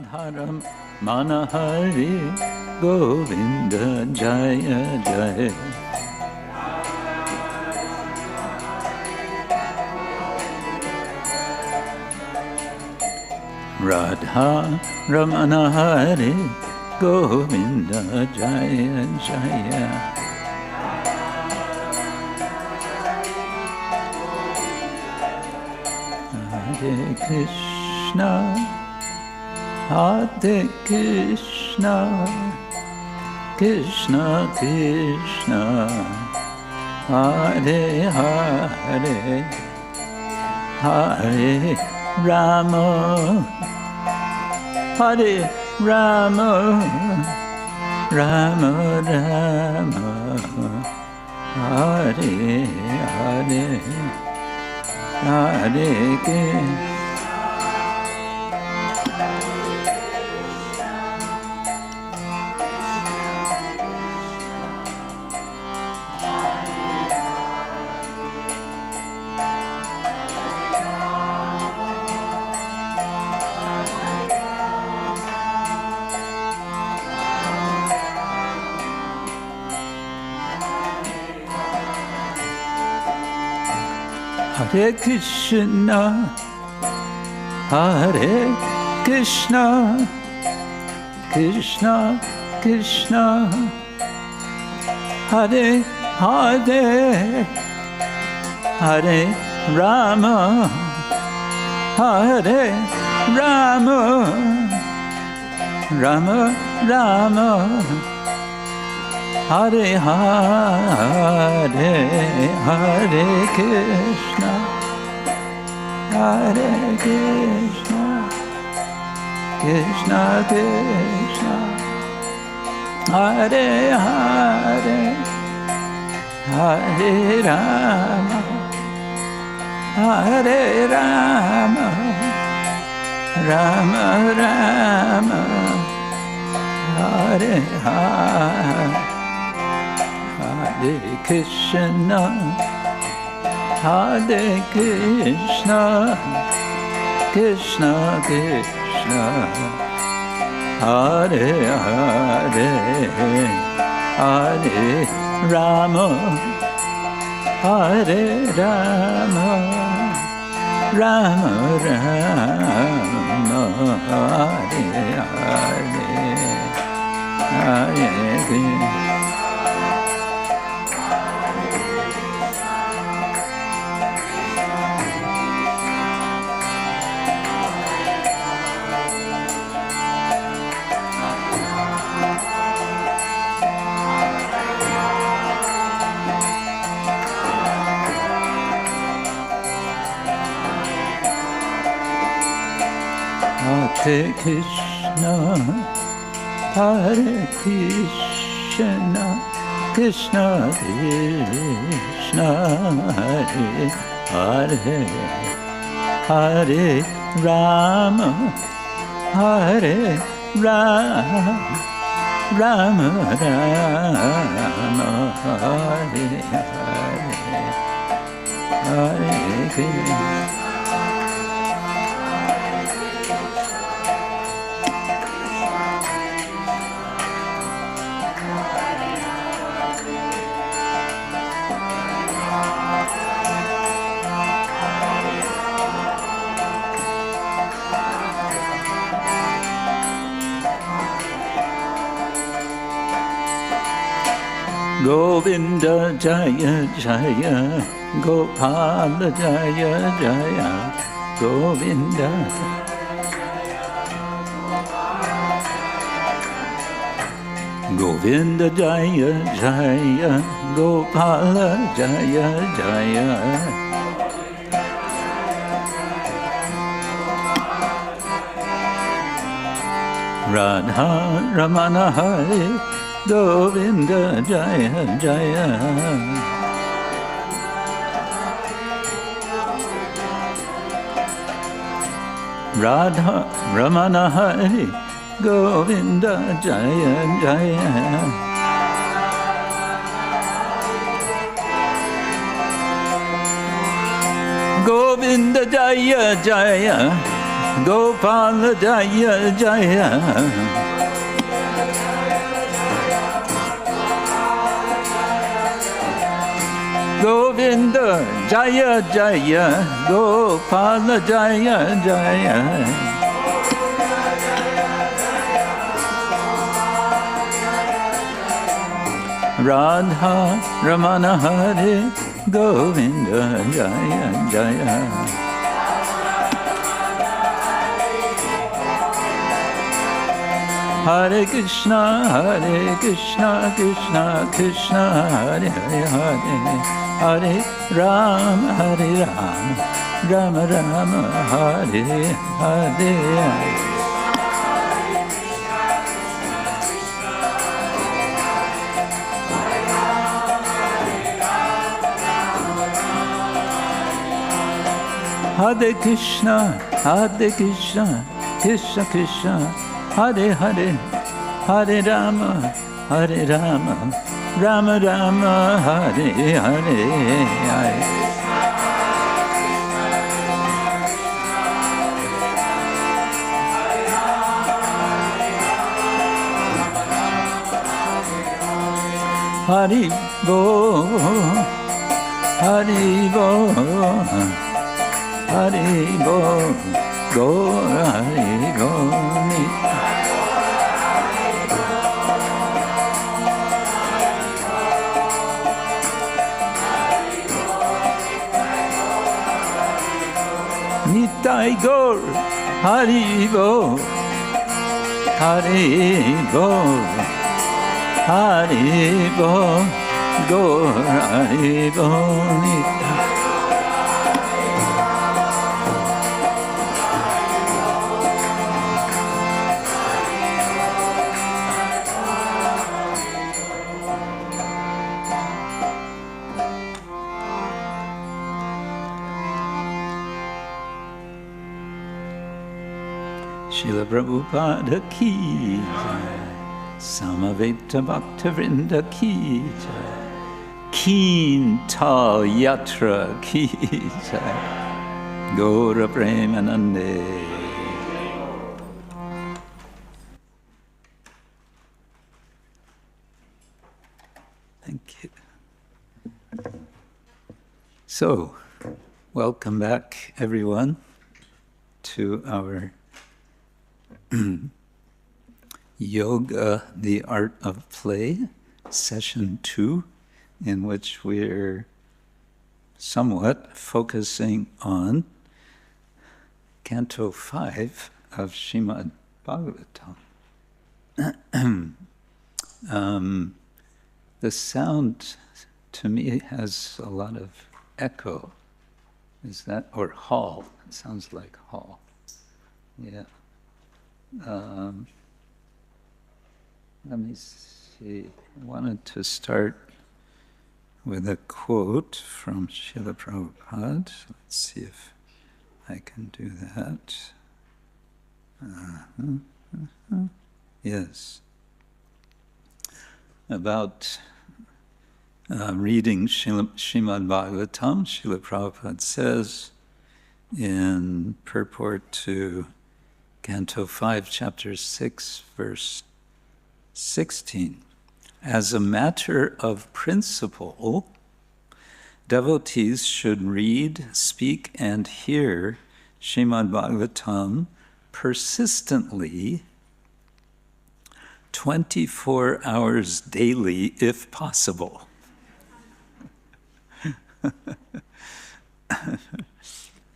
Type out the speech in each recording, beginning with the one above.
Radharam Manahari Govinda Jaya Jaya. Radha Ramana Hari Govinda Jaya Jaya. Hare Krishna, Hare Krishna, Krishna Krishna, Hare Hare, Hare Rama, Hare Rama, Rama Rama, Hare Hare, Hare Krishna. Hare Krishna, Hare Krishna, Krishna Krishna, Hare Hare, Hare Rama, Hare Rama, Rama Rama, Hare Hare, Hare Krishna, Hare Krishna, Krishna Krishna, Hare Hare, Hare Rama, Hare Rama, Rama Rama, Hare Hare. Hare Krishna, Hare Krishna, Krishna Krishna, Hare Hare, Hare Rama, Hare Rama, Rama Rama, Hare Hare, Hare Krishna. Hare Krishna, Hare Krishna, Krishna Krishna, Hare Hare, Hare Rama, Hare Rama, Rama Rama, Hare Hare, Hare Krishna. Govinda Jaya Jaya, Gopala Jaya Jaya, Govinda. Govinda Jaya Jaya, Gopala Jaya Jaya. Radha Ramana Hare Govinda Jaya Jaya. Radha Ramana Hare Govinda Jaya Jaya. Govinda Jaya Jaya, Gopala Jaya Jaya Govinda Jaya Jaya Gopala Jaya Jaya Radha Ramana Hare Govinda Jaya Jaya Hare Krishna Krishna Krishna Hare Hare Hare Ram Rama Rama Hare Hare Hare Krishna Krishna Krishna Hare Hare Hare Rama Rama Rama Hare Hare Hari Bo Hari Bo Hari Bo Go Hari Go Nitai Gaur Hari Bo Hari Bo Hari Bo Gaur Hari Bo Nitai Srila Prabhupada ki jai, Samaveta Bhaktavrinda ki jai, Kiental Yatra ki jai, Gaura Premanande. Thank you. So, welcome back, everyone, to our Yoga, the Art of Play, Session 2, in which we're somewhat focusing on Canto 5 of Srimad Bhagavatam. The sound, to me, has a lot of echo. Is that, or hall? It sounds like hall. Yeah. Let me see. I wanted to start with a quote from Srila Prabhupada. Let's see if I can do that. Yes. About reading Srimad Bhagavatam, Srila Prabhupada says in purport to Canto 5, Chapter 6, Verse 16, as a matter of principle, devotees should read, speak, and hear Srimad Bhagavatam persistently 24 hours daily, if possible.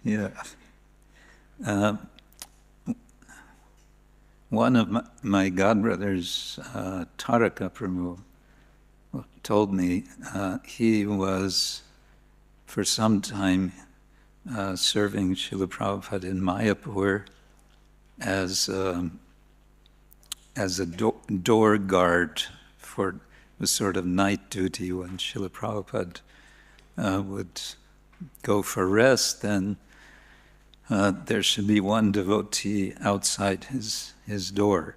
Yeah. One of my godbrothers, Taraka Prabhu, told me he was, for some time, serving Srila Prabhupada in Mayapur as a door guard for the sort of night duty when Srila Prabhupada would go for rest, then there should be one devotee outside his door,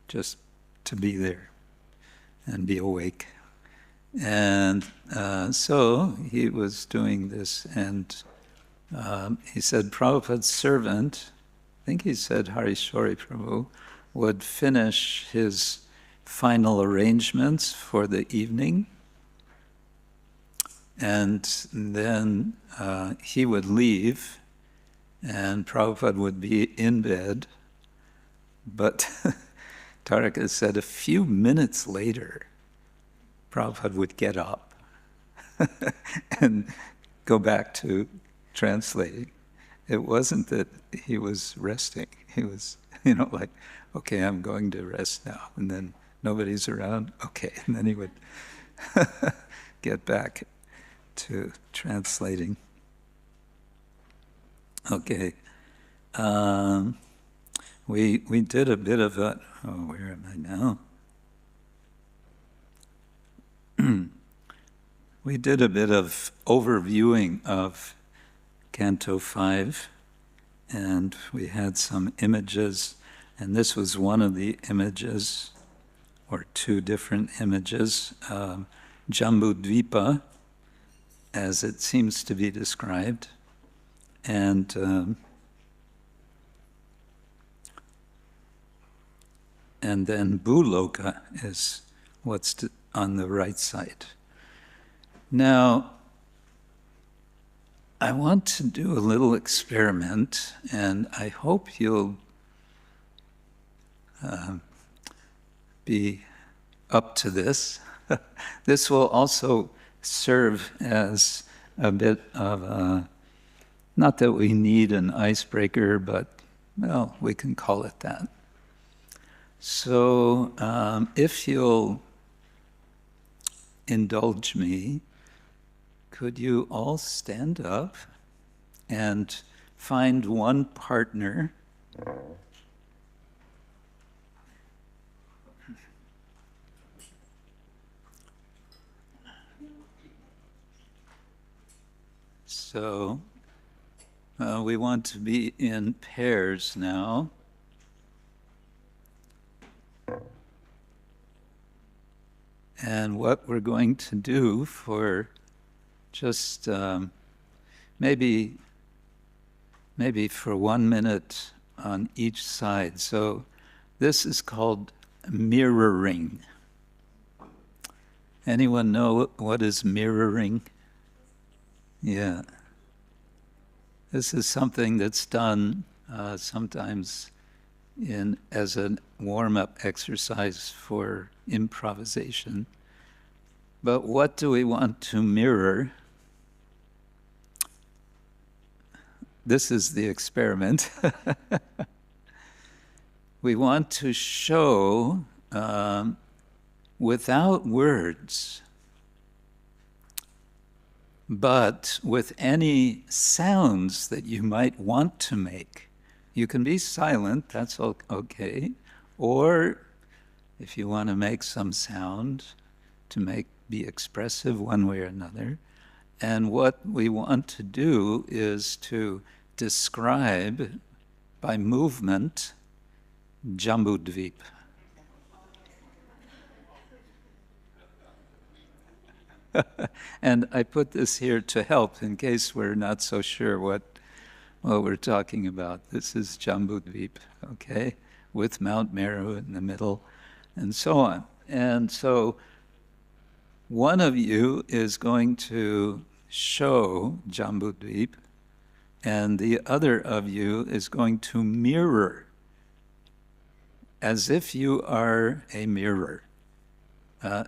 just to be there and be awake. And so he was doing this, and he said Prabhupada's servant think he said Harishori Prabhu, would finish his final arrangements for the evening, and then he would leave, and Prabhupada would be in bed, but Taraka said a few minutes later, Prabhupada would get up and go back to translating. It wasn't that he was resting. He was, like, okay, I'm going to rest now. And then nobody's around. Okay. And then he would get back to translating. Okay. We did a bit of a, where am I now? We did a bit of overviewing of Canto 5, and we had some images, and this was one of the images, or two different images, Jambudvipa, as it seems to be described, and then Bhuloka is what's on the right side. Now, I want to do a little experiment, and I hope you'll be up to this. This will also serve as a bit of a, not that we need an icebreaker, but, well, we can call it that. So if you'll indulge me, could you all stand up and find one partner so we want to be in pairs now. And what we're going to do for just maybe for 1 minute on each side. So this is called mirroring. Anyone know what is mirroring? Yeah. This is something that's done sometimes as a warm-up exercise for improvisation. But what do we want to mirror? This is the experiment. We want to show, without words, but with any sounds that you might want to make. You can be silent, that's okay. Or if you want to make some sound, to be expressive one way or another. And what we want to do is to describe by movement Jambudvip. And I put this here to help in case we're not so sure what we're talking about. This is Jambudvip, okay, with Mount Meru in the middle, and so on. And so one of you is going to show Jambudvip, and the other of you is going to mirror, as if you are a mirror,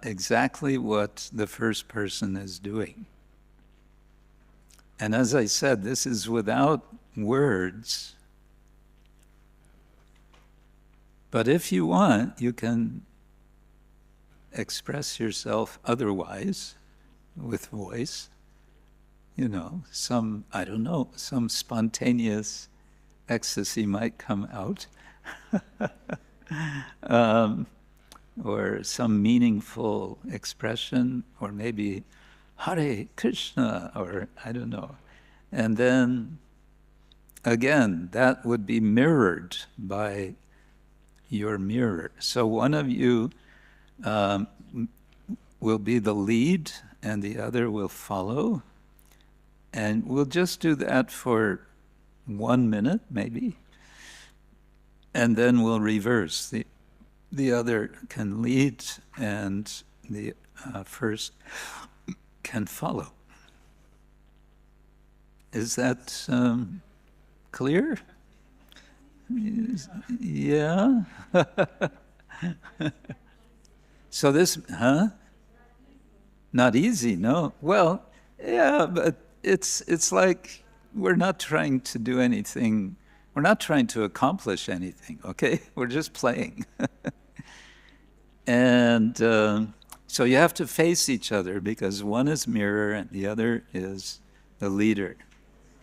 exactly what the first person is doing. And as I said, this is without words. But if you want, you can express yourself otherwise with voice. Some spontaneous ecstasy might come out. Or some meaningful expression, or maybe Hare Krishna, or I don't know. And then, again, that would be mirrored by your mirror. So one of you will be the lead, and the other will follow. And we'll just do that for 1 minute, maybe. and then we'll reverse. The other can lead, and the first can follow. Is that clear? Yeah. So this, Not easy, no. Well, yeah, but it's like we're not trying to do anything. We're not trying to accomplish anything, okay? We're just playing. And so you have to face each other because one is mirror and the other is the leader.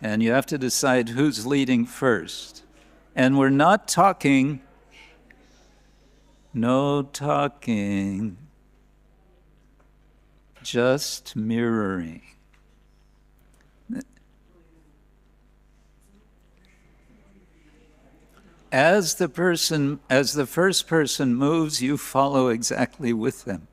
And you have to decide who's leading first. And we're not talking, no talking, just mirroring. As the first person moves, you follow exactly with them.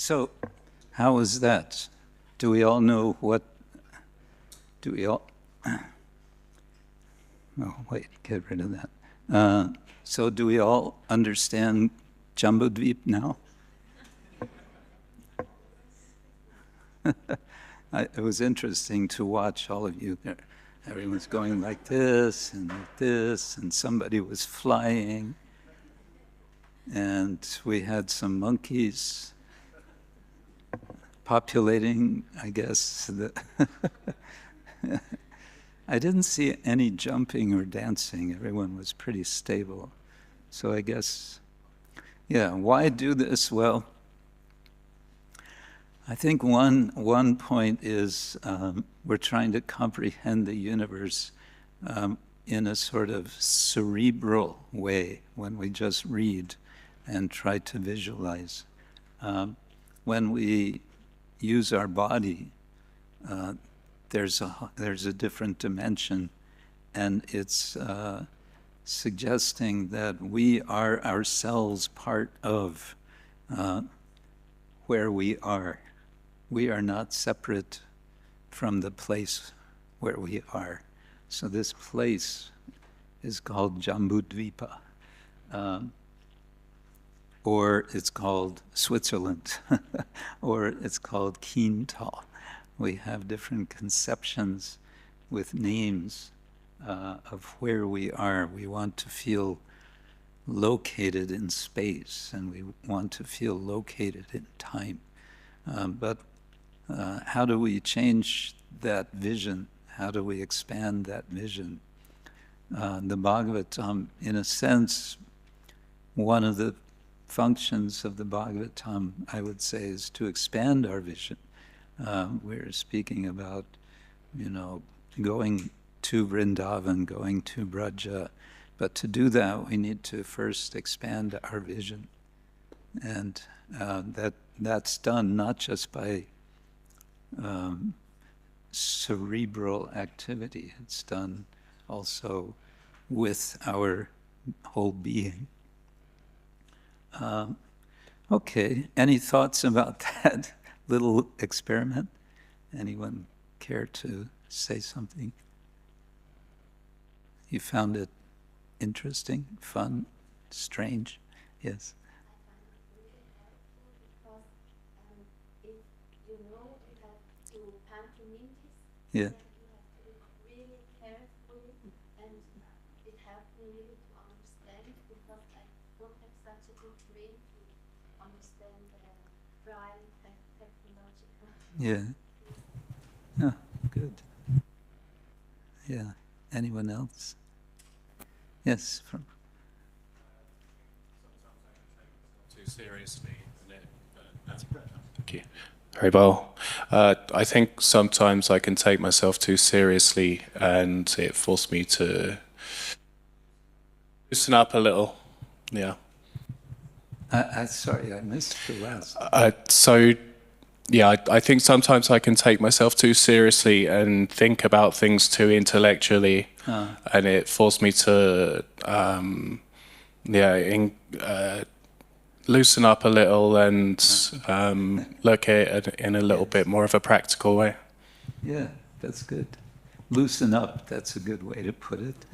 So, how was that? Do we all know what? Do we all? Oh, wait, get rid of that. So, do we all understand Jambudvip now? It was interesting to watch all of you there. Everyone's going like this, and somebody was flying, and we had some monkeys populating, I guess. I didn't see any jumping or dancing. Everyone was pretty stable. So I guess, yeah, why do this? Well, I think one point is we're trying to comprehend the universe in a sort of cerebral way when we just read and try to visualize. When we use our body, there's a different dimension, and it's suggesting that we are ourselves part of where we are. We are not separate from the place where we are. So this place is called Jambudvipa, or it's called Switzerland, or it's called Kiental. We have different conceptions with names of where we are. We want to feel located in space, and we want to feel located in time. But how do we change that vision? How do we expand that vision? The Bhagavatam, in a sense, one of the functions of the Bhagavatam, I would say, is to expand our vision. We're speaking about, going to Vrindavan, going to Braja, but to do that, we need to first expand our vision. And that's done not just by cerebral activity, it's done also with our whole being. Okay, any thoughts about that little experiment? Anyone care to say something? You found it interesting, fun, strange? Yes? Yeah. You have to look really carefully, and it helped me really to understand, because I don't have such a good brain to understand prime technological. Yeah. Oh, good. Yeah. Anyone else? Yes. Sometimes I can take myself too seriously, but that's thank you. Very well. I think sometimes I can take myself too seriously, and it forced me to loosen up a little. Yeah. Sorry, I missed the last. I think sometimes I can take myself too seriously and think about things too intellectually, and it forced me to, loosen up a little and look at it in a little bit more of a practical way. Yeah, that's good. Loosen up, that's a good way to put it.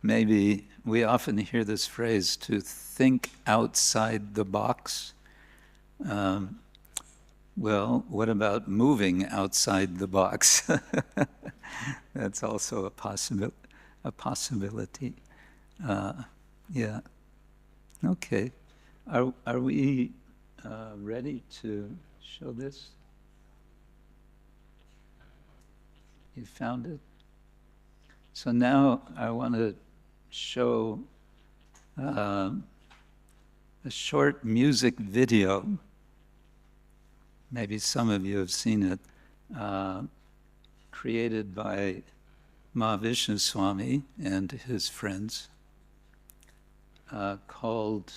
Maybe we often hear this phrase, to think outside the box. Well, what about moving outside the box? That's also a possibility. Yeah. Okay. Are we ready to show this? You found it? So now I want to show a short music video. Maybe some of you have seen it, created by Mahavishnu Swami and his friends, called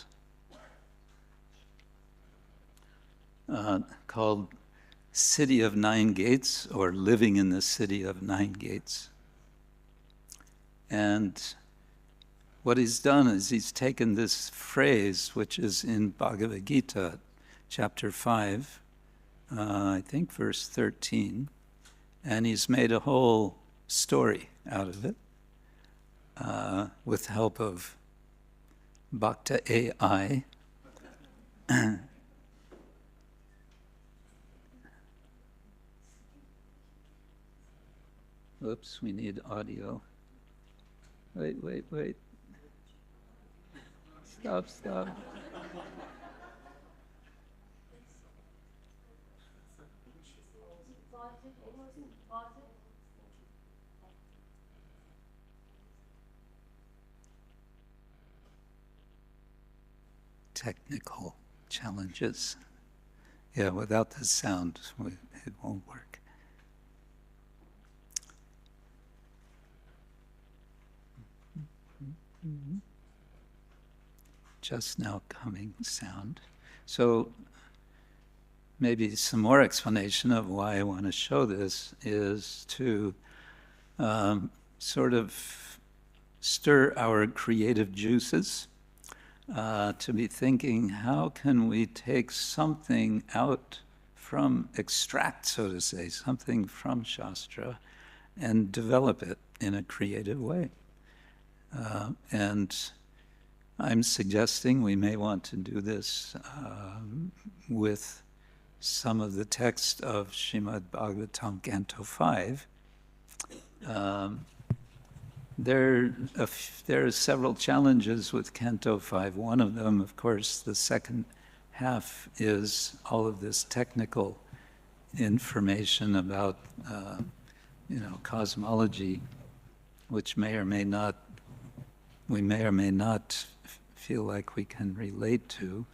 City of Nine Gates, or Living in the City of Nine Gates. And what he's done is he's taken this phrase, which is in Bhagavad Gita, chapter 5, I think verse 13, and he's made a whole story out of it with the help of Bhakta AI. Oops, we need audio. Wait. Stop. Technical challenges. Yeah, without the sound, it won't work. Just now coming sound. So maybe some more explanation of why I want to show this is to sort of stir our creative juices, to be thinking, how can we take something out from, extract, so to say, something from Shastra and develop it in a creative way. And I'm suggesting we may want to do this with some of the text of Srimad Bhagavatam, Canto 5. There are several challenges with Canto 5. One of them, of course, the second half is all of this technical information about, cosmology, which we may or may not feel like we can relate to.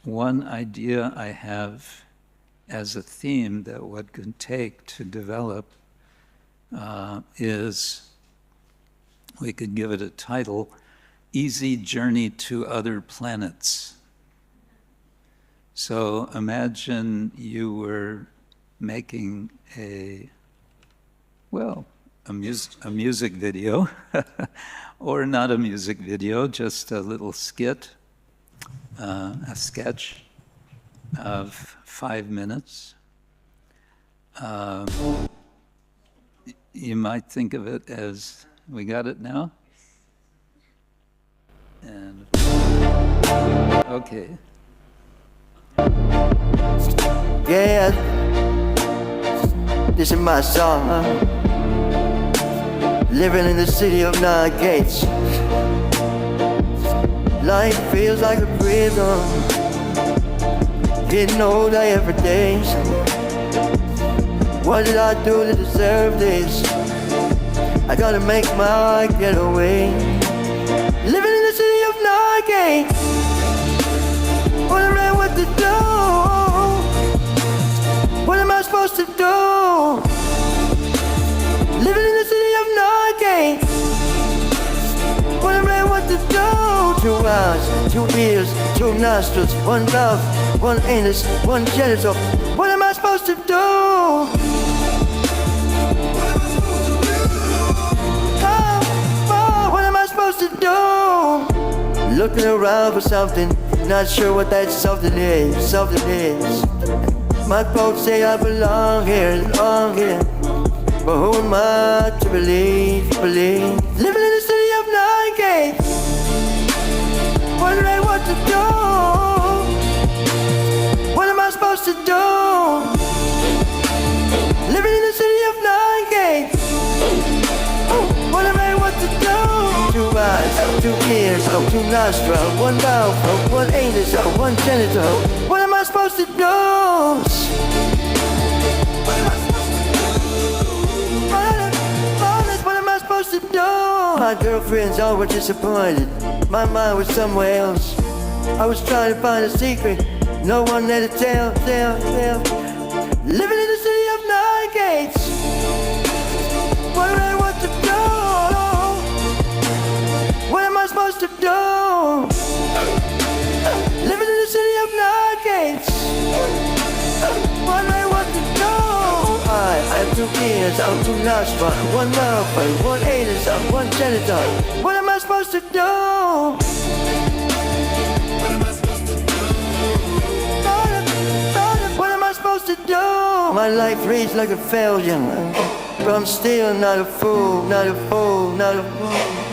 One idea I have as a theme that what could take to develop is, we could give it a title, Easy Journey to Other Planets. So imagine you were making a music video, or not a music video, just a little skit, a sketch of 5 minutes. You might think of it as, we got it now? And okay. Yeah, this is my song. Living in the city of nine gates. Life feels like a prison. Getting older every day. What did I do to deserve this? I gotta make my getaway. Living in the city of nine gates. Wondering what to do. What am I supposed to do? Living in the city of nine gates. Wondering what to do. 2 eyes, 2 ears, 2 nostrils, 1 mouth, 1 anus, 1 genital. What am I supposed to do? What am I supposed to do? Looking around for something, not sure what that something is. Something is. My folks say I belong here, but who am I to believe? Living in the city of nine gates. Wondering what to do. What am I supposed to do? Living in the city of nine gates. Wondering what to do. 2 eyes, 2 ears, 2 nostrils, 1 mouth, 1 anus, 1 genital. What am I supposed to do? What am I supposed to do? My girlfriends all were disappointed. My mind was somewhere else. I was trying to find a secret. No one there to tell. Living in the city of nine gates. Wondering what to do. What am I supposed to do? Living in the city of nine gates. Wondering what to do. I have 2 ears, 2 nostrils, 1 mouth, 1 anus, 1 genital. What am I supposed to do? What am I supposed to do? My life reads like a failure, but I'm still not a fool.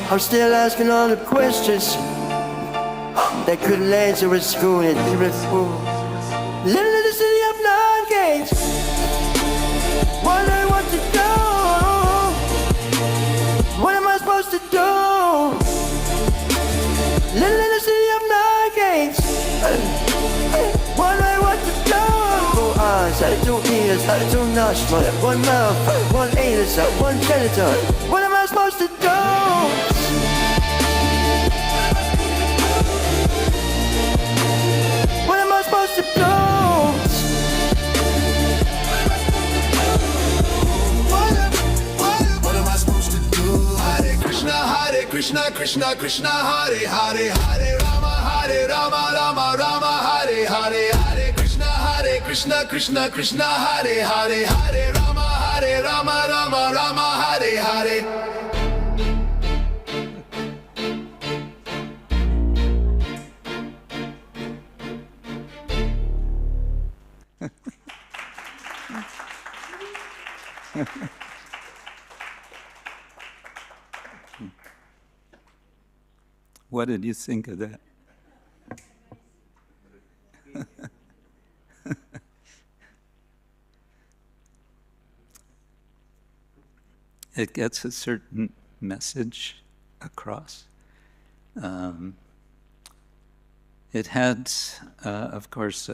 I'm still asking all the questions that couldn't answer at school. Living in the city of nine gates. Wondering what to do. What am I supposed to do? Living in the city of nine gates. Wondering what to do. 2 eyes, 2 ears, 2 nostrils, 1 mouth, 1 anus, 1 genital. What am I supposed to do? What am I supposed to do? What am I supposed to do? Hare Krishna, Krishna Krishna, Hare Hare, Hare Rama, Rama Rama, Hare Hare, Hare Krishna, Krishna Krishna, Hare Hare, Hare Rama, Rama Rama, Hare Hare. What did you think of that? It gets a certain message across. It had, of course,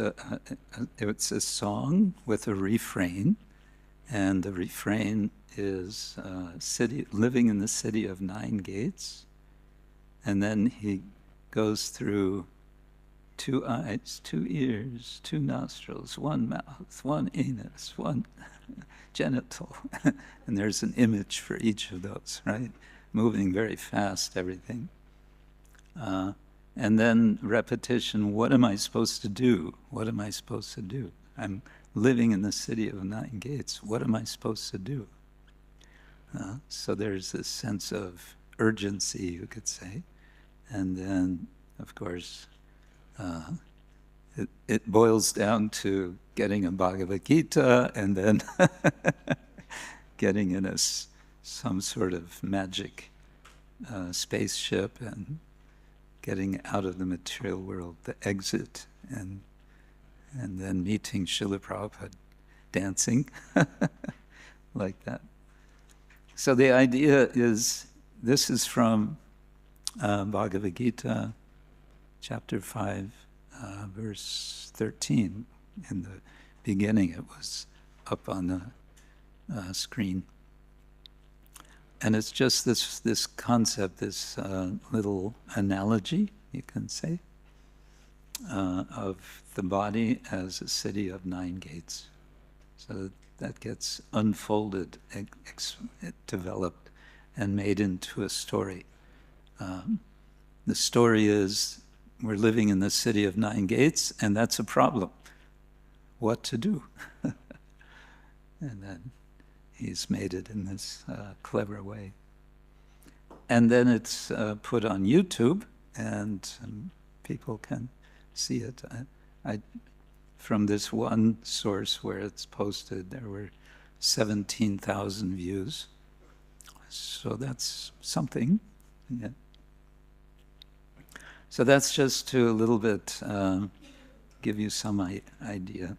it's a song with a refrain, and the refrain is living in the city of nine gates. And then he goes through 2 eyes, 2 ears, 2 nostrils, 1 mouth, 1 anus, 1 genital. And there's an image for each of those, right? Moving very fast, everything. And then repetition, what am I supposed to do? What am I supposed to do? I'm living in the city of nine gates. What am I supposed to do? So there's this sense of urgency, you could say. And then, of course, it boils down to getting a Bhagavad Gita and then getting in some sort of magic spaceship and getting out of the material world, the exit, and then meeting Srila Prabhupada dancing like that. So the idea is, this is from Bhagavad Gita, chapter 5, verse 13. In the beginning, it was up on the screen. And it's just this concept, this little analogy, you can say. of the body as a city of 9 gates. So that gets unfolded, developed, and made into a story. The story is we're living in the city of 9 gates, and that's a problem. What to do? And then he's made it in this clever way. And then it's put on YouTube, and people can see it. From this one source where it's posted, there were 17,000 views. So that's something. Yeah. So that's just to a little bit give you some idea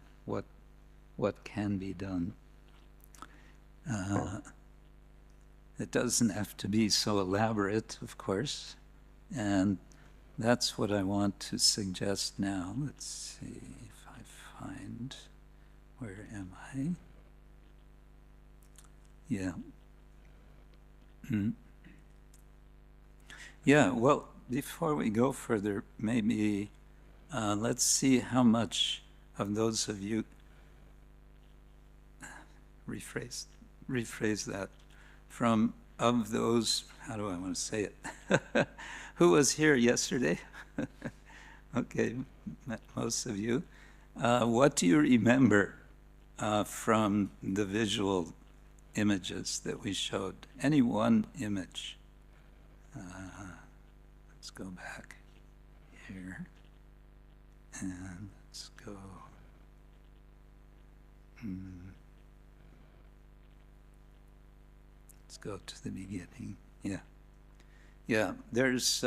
what can be done. It doesn't have to be so elaborate, of course, and that's what I want to suggest now. Let's see if I find, where am I? Yeah. Yeah, well, before we go further, maybe let's see how much of those of you, rephrase that, of those, how do I want to say it? Who was here yesterday? Okay, most of you. What do you remember from the visual images that we showed? Any one image. Let's go back here. And let's go. Let's go to the beginning. Yeah. Yeah, there's,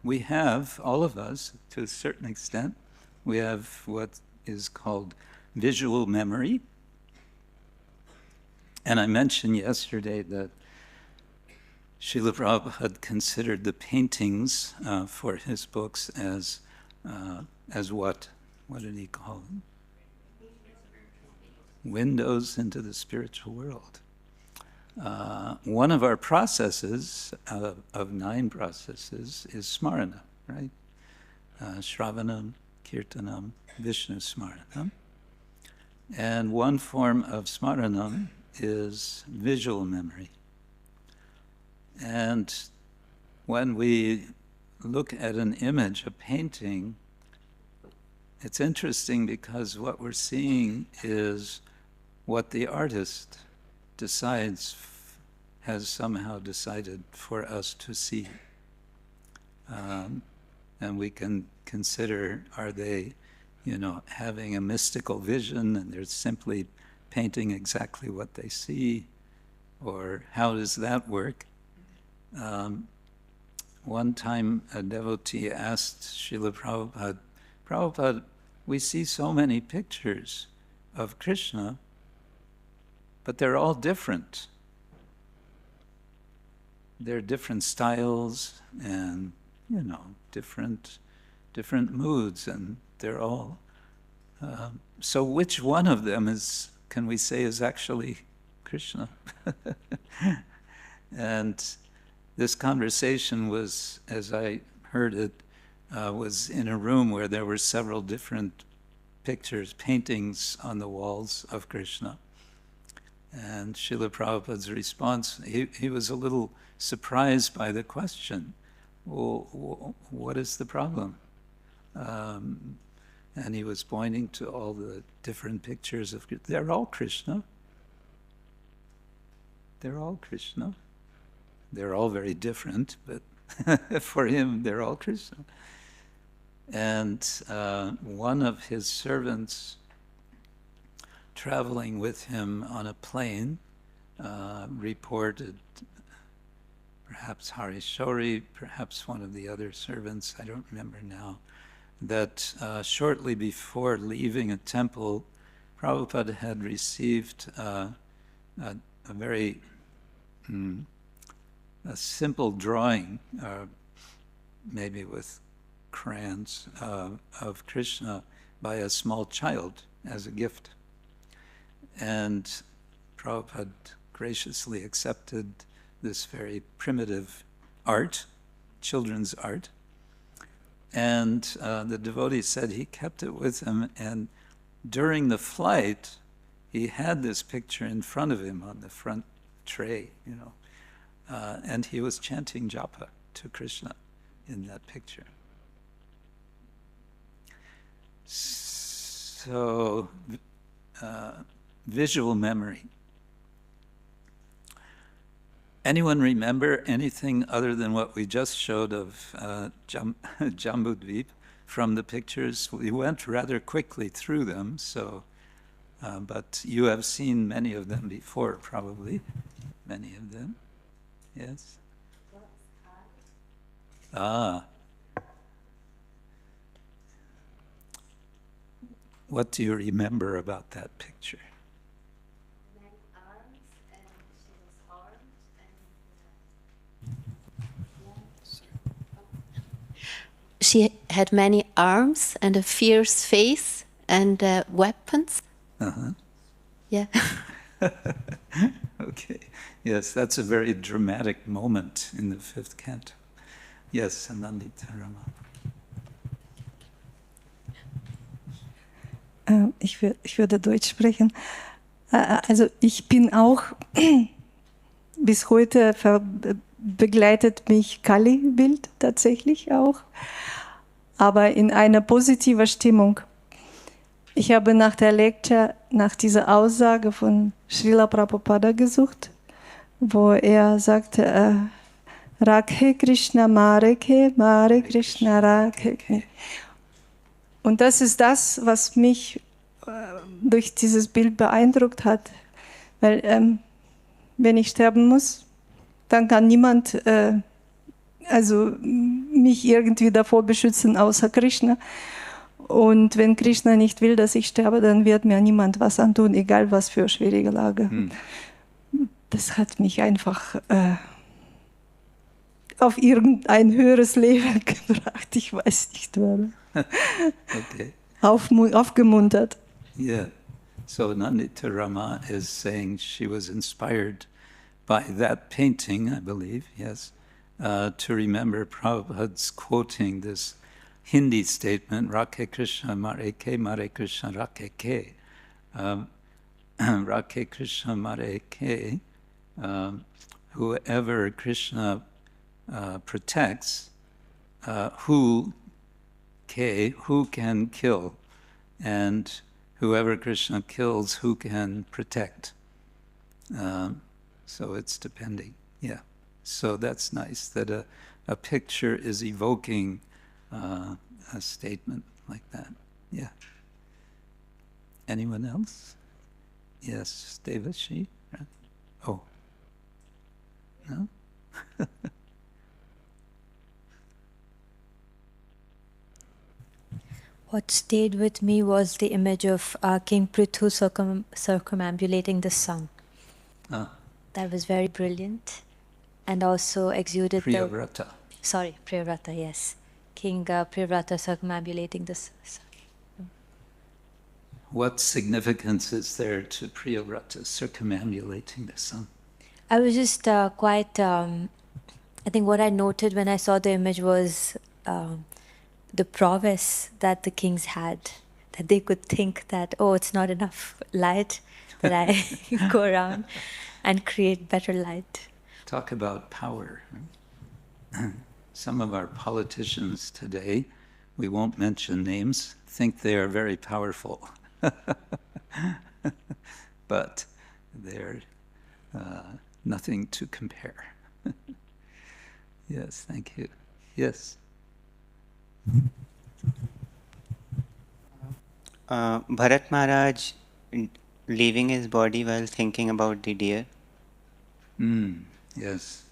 we have, all of us, to a certain extent, we have what is called visual memory. And I mentioned yesterday that Srila Prabhupada considered the paintings for his books as what? What did he call them? Windows into the spiritual world. One of our processes, of 9 processes, is smarana, right? Shravanam, Kirtanam, Vishnu Smaranam. And one form of smaranam is visual memory. And when we look at an image, a painting, it's interesting because what we're seeing is what the artist has somehow decided for us to see. And we can consider, are they, having a mystical vision and they're simply painting exactly what they see? Or how does that work? One time a devotee asked Srila Prabhupada, we see so many pictures of Krishna, but they're all different. They're different styles and, different moods, and they're all... so which one of them can we say is actually Krishna? And this conversation was, as I heard it, was in a room where there were several different pictures, paintings on the walls of Krishna. And Srila Prabhupada's response, he was a little surprised by the question. Well, what is the problem? And he was pointing to all the different pictures of Krishna. They're all Krishna. They're all Krishna. They're all very different, but for him, they're all Krishna. And one of his servants traveling with him on a plane reported, perhaps Harishori, perhaps one of the other servants, I don't remember now, that shortly before leaving a temple, Prabhupada had received a very a simple drawing, maybe with crayons, of Krishna by a small child as a gift. And Prabhupada graciously accepted this very primitive art, children's art, And the devotee said he kept it with him, and during the flight, he had this picture in front of him on the front tray, and he was chanting japa to Krishna in that picture. So, visual memory. Anyone remember anything other than what we just showed of Jambudvip from the pictures? We went rather quickly through them, so, but you have seen many of them before, probably. Many of them. Yes? Ah. What do you remember about that picture? Many arms, and she was armed, and she had many arms and a fierce face and weapons. Uh-huh. Yeah. Okay. Yes, that's a very dramatic moment in the Fifth Canto. Yes, Anandita Rama. Ich würde Deutsch sprechen. Also ich bin auch, bis heute begleitet mich Kali-Bild tatsächlich auch, aber in einer positiven Stimmung. Ich habe nach der Lecture, nach dieser Aussage von Srila Prabhupada gesucht, wo er sagte, Rakhe Krishna Mare Krishna Rakhe. Und das ist das, was mich durch dieses Bild beeindruckt hat. Weil wenn ich sterben muss, dann kann niemand mich irgendwie davor beschützen, außer Krishna. Und wenn Krishna nicht will, dass ich sterbe, dann wird mir niemand was antun, egal was für schwierige Lage. Das hat mich einfach auf irgendein höheres Leben gebracht. Ich weiß nicht warum. Okay. Aufgemuntert. Yeah. So Nandita Rama is saying she was inspired by that painting, I believe, yes, to remember Prabhupada's quoting this Hindi statement, Rakhe Krishna Mare Krishna Rakhe Ke. Rakhe Krishna Mare Ke, whoever Krishna protects, who can kill, and whoever Krishna kills, who can protect. So it's depending, yeah. So that's nice that a picture is evoking a statement like that, yeah. Anyone else? Yes, Devashi? Oh. No? What stayed with me was the image of King Prithu circumambulating the sun. That was very brilliant, and also exuded Priyavrata. Priyavrata, yes. King Priyavrata circumambulating the sun. What significance is there to Priyavrata circumambulating the sun? I was just quite, I think what I noted when I saw the image was the prowess that the kings had, that they could think that, oh, it's not enough light, that I go around and create better light. Talk about power. Some of our politicians today, we won't mention names, think they are very powerful. But they're nothing to compare. Yes, thank you. Yes. Bharat Maharaj leaving his body while thinking about the deer. Yes.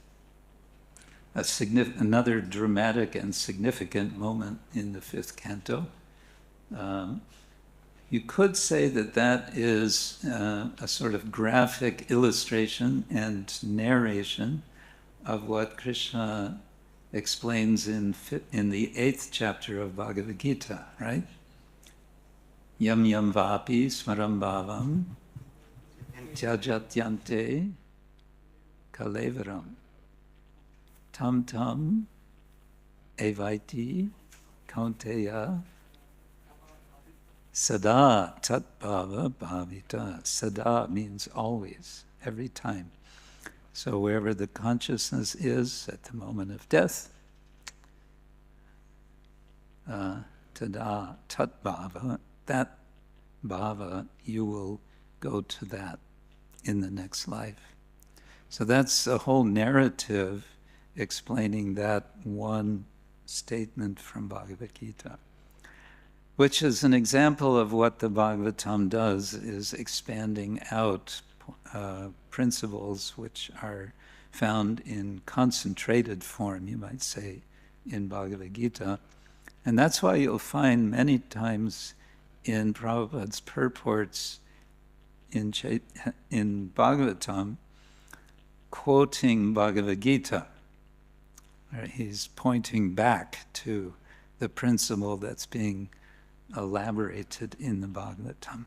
Another dramatic and significant moment in the Fifth Canto. You could say that that is a sort of graphic illustration and narration of what Krishna explains in the 8th chapter of Bhagavad Gita, right? Yam yam vapi smaram bhavam tyajatyante kalevaram tam tam evaiti kaunteya sada tat bhava bhavita. Sada means always, every time. So wherever the consciousness is at the moment of death, tada tat bhava, that bhava, you will go to that in the next life. So that's a whole narrative explaining that one statement from Bhagavad Gita, which is an example of what the Bhagavatam does, is expanding out principles which are found in concentrated form, you might say, in Bhagavad Gita. And that's why you'll find many times in Prabhupada's purports in Bhagavatam, quoting Bhagavad Gita. Right? He's pointing back to the principle that's being elaborated in the Bhagavatam.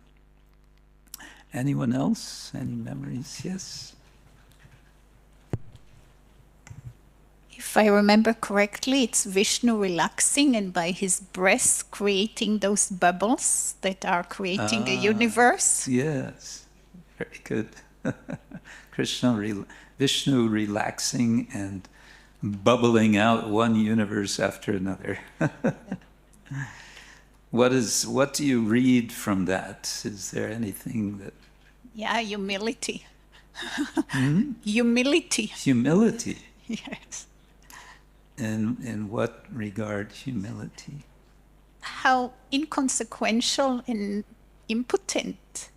Anyone else? Any memories? Yes? If I remember correctly, it's Vishnu relaxing and by his breath creating those bubbles that are creating a universe. Yes, very good. Vishnu relaxing and bubbling out one universe after another. What do you read from that? Is there anything that... Yeah, humility. Humility. Humility? Yes. In what regard, humility? How inconsequential and impotent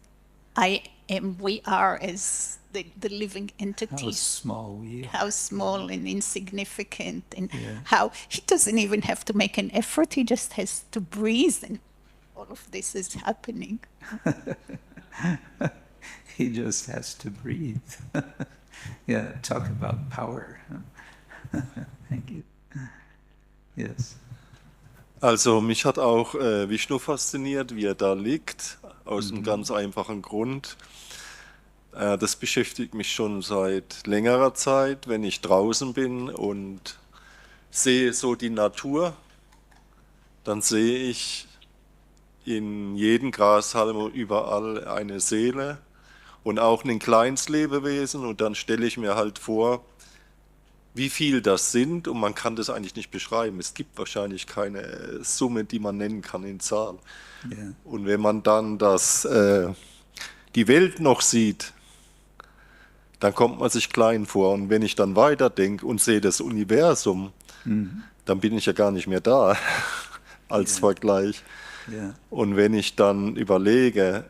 we are as the living entities. How small we are. How small and insignificant, and how he doesn't even have to make an effort, he just has to breathe, and all of this is happening. He just has to breathe. Yeah, talk about power. Thank you. Yes. Also mich hat auch Vishnu fasziniert, wie er da liegt, aus einem ganz einfachen Grund. Das beschäftigt mich schon seit längerer Zeit, wenn ich draußen bin und sehe so die Natur, dann sehe ich in jedem Grashalm und überall eine Seele und auch ein kleines Lebewesen, und dann stelle ich mir halt vor, wie viel das sind, und man kann das eigentlich nicht beschreiben. Es gibt wahrscheinlich keine Summe, die man nennen kann in Zahl. Yeah. Und wenn man dann die Welt noch sieht, dann kommt man sich klein vor. Und wenn ich dann weiterdenke und sehe das Universum, dann bin ich ja gar nicht mehr da als Vergleich. Yeah. Und wenn ich dann überlege,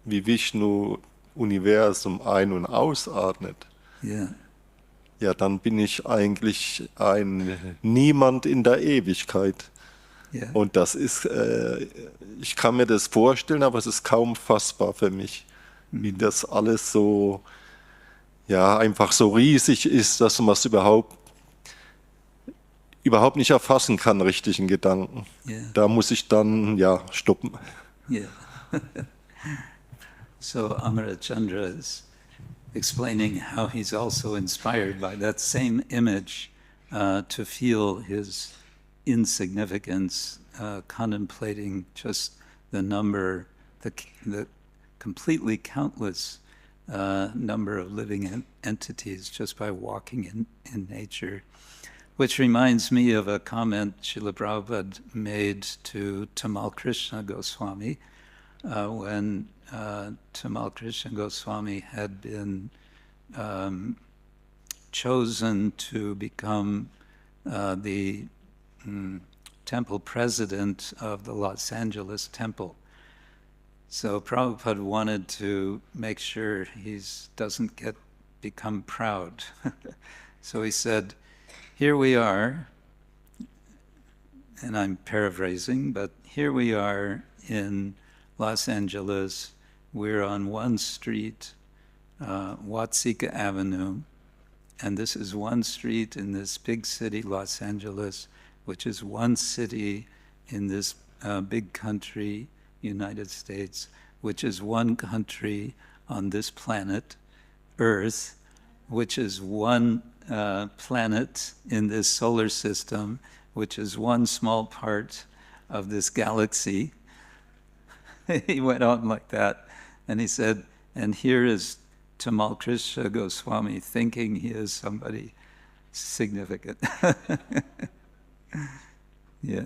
wie Vishnu Universum ein- und ausatmet, ja, dann bin ich eigentlich ein Niemand in der Ewigkeit. Yeah. Und das ist, ich kann mir das vorstellen, aber es ist kaum fassbar für mich, wie das alles so, ja, einfach so riesig ist, dass man es überhaupt nicht erfassen kann, richtigen Gedanken. Yeah. Da muss ich dann, ja, stoppen. Yeah. So Amarachandra is explaining how he's also inspired by that same image to feel his insignificance, contemplating just the number, the completely countless number of living entities just by walking in nature. Which reminds me of a comment Srila Prabhupada made to Tamal Krishna Goswami when Tamal Krishna Goswami had been chosen to become the temple president of the Los Angeles temple. So Prabhupada wanted to make sure he doesn't become proud. So he said, here we are, and I'm paraphrasing, but here we are in Los Angeles. We're on one street, Watsika Avenue, and this is one street in this big city, Los Angeles, which is one city in this big country, United States, which is one country on this planet, Earth, which is one planet in this solar system, which is one small part of this galaxy. He went on like that, and he said, and here is Tamal Krishna Goswami thinking he is somebody significant. Yeah.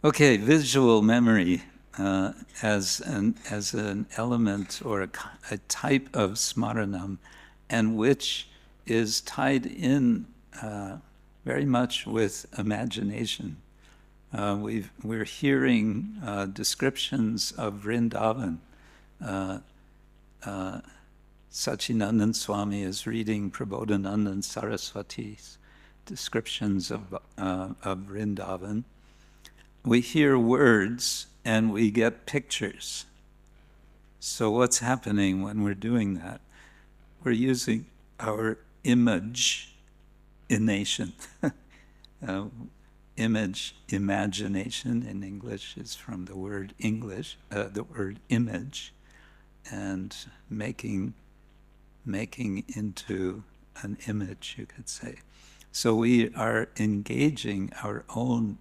Okay, visual memory as an element or a type of smaranam, and which is tied in very much with imagination. We're hearing descriptions of Vrindavan. Sachinandan Swami is reading Prabodhanandan Saraswati's descriptions of Vrindavan. We hear words and we get pictures. So what's happening when we're doing that? We're using our imagination. Imagination in English is from the word image, and making into an image, you could say. So we are engaging our own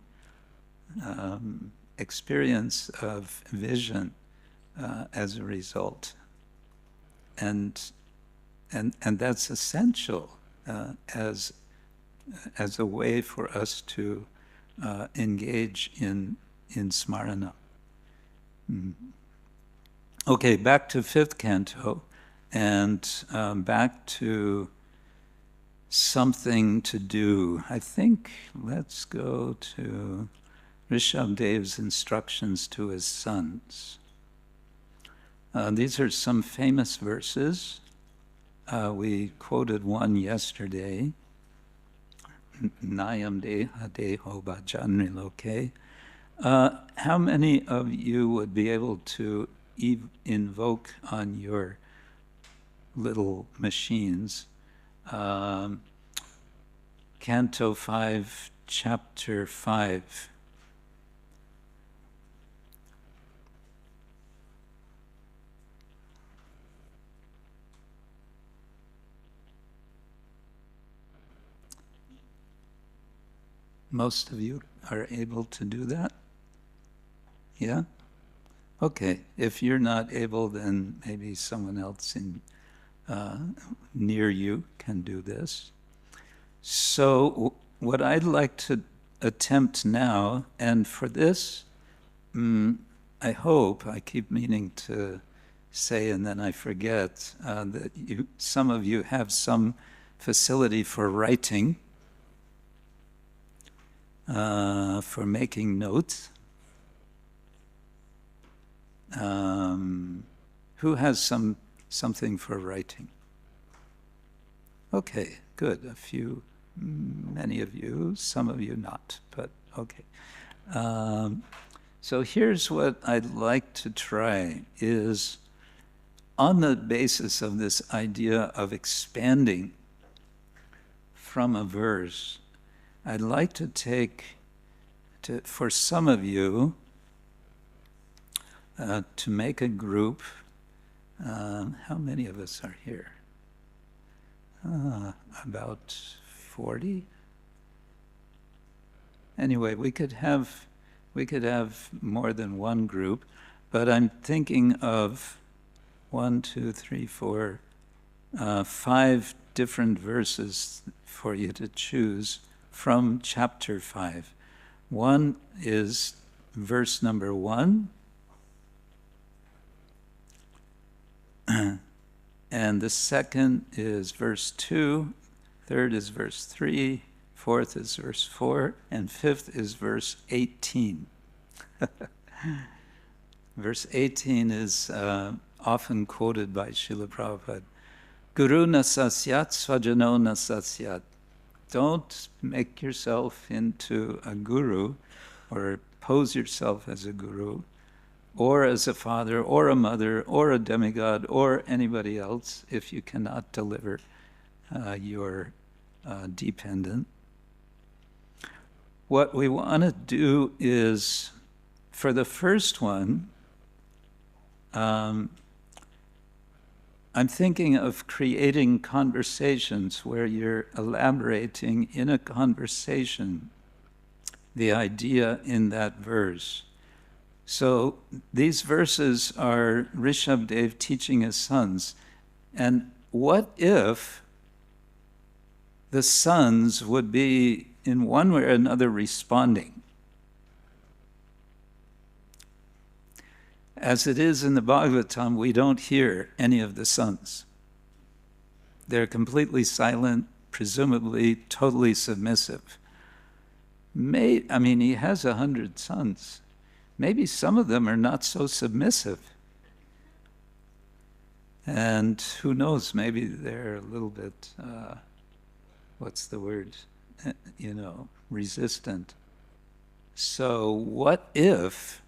experience of vision as a result, and that's essential as a way for us to engage in smarana. Okay, back to Fifth Canto, and back to something to do. I think let's go to Rishabhadeva's instructions to his sons. These are some famous verses. We quoted one yesterday. Nayam deha deho bhajan loke. How many of you would be able to invoke on your little machines Canto 5, Chapter 5? Most of you are able to do that? Yeah? Okay. If you're not able, then maybe someone else near you can do this. So what I'd like to attempt now, and for this, I hope, I keep meaning to say and then I forget, that some of you have some facility for writing, for making notes. Who has something for writing? Okay, good. A few, many of you, some of you not, but okay. So here's what I'd like to try is, on the basis of this idea of expanding from a verse, I'd like to for some of you, to make a group. How many of us are here? About 40? Anyway, we could have more than one group, but I'm thinking of 5 different verses for you to choose from chapter 5. One is verse number 1, and the second is verse 2, third is verse 3, fourth is verse 4, and fifth is verse 18. Verse 18 is often quoted by Srila Prabhupada. Guru na sasyat svajano na sasyat. Don't make yourself into a guru or pose yourself as a guru or as a father or a mother or a demigod or anybody else if you cannot deliver your dependent. What we want to do is, for the first one, I'm thinking of creating conversations where you're elaborating in a conversation the idea in that verse. So these verses are Rishabhadeva teaching his sons. And what if the sons would be in one way or another responding? As it is in the Bhagavatam, we don't hear any of the sons. They're completely silent, presumably totally submissive. He has 100 sons. Maybe some of them are not so submissive. And who knows, maybe they're a little bit, resistant. So what if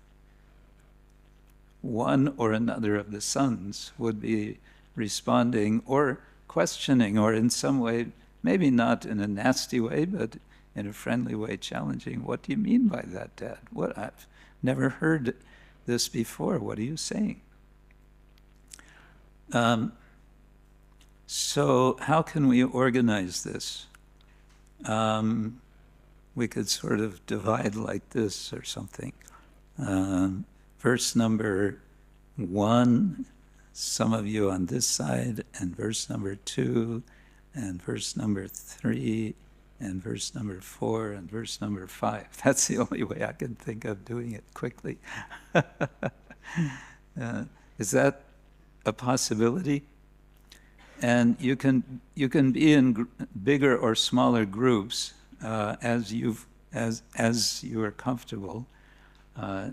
one or another of the sons would be responding or questioning, or in some way, maybe not in a nasty way, but in a friendly way, challenging, what do you mean by that, Dad? What? I've never heard this before. What are you saying? So how can we organize this? We could sort of divide like this or something. Verse number 1, some of you on this side, and verse number 2, and verse number 3, and verse number 4, and verse number 5. That's the only way I can think of doing it quickly. Is that a possibility? And you can be in bigger or smaller groups as you are comfortable.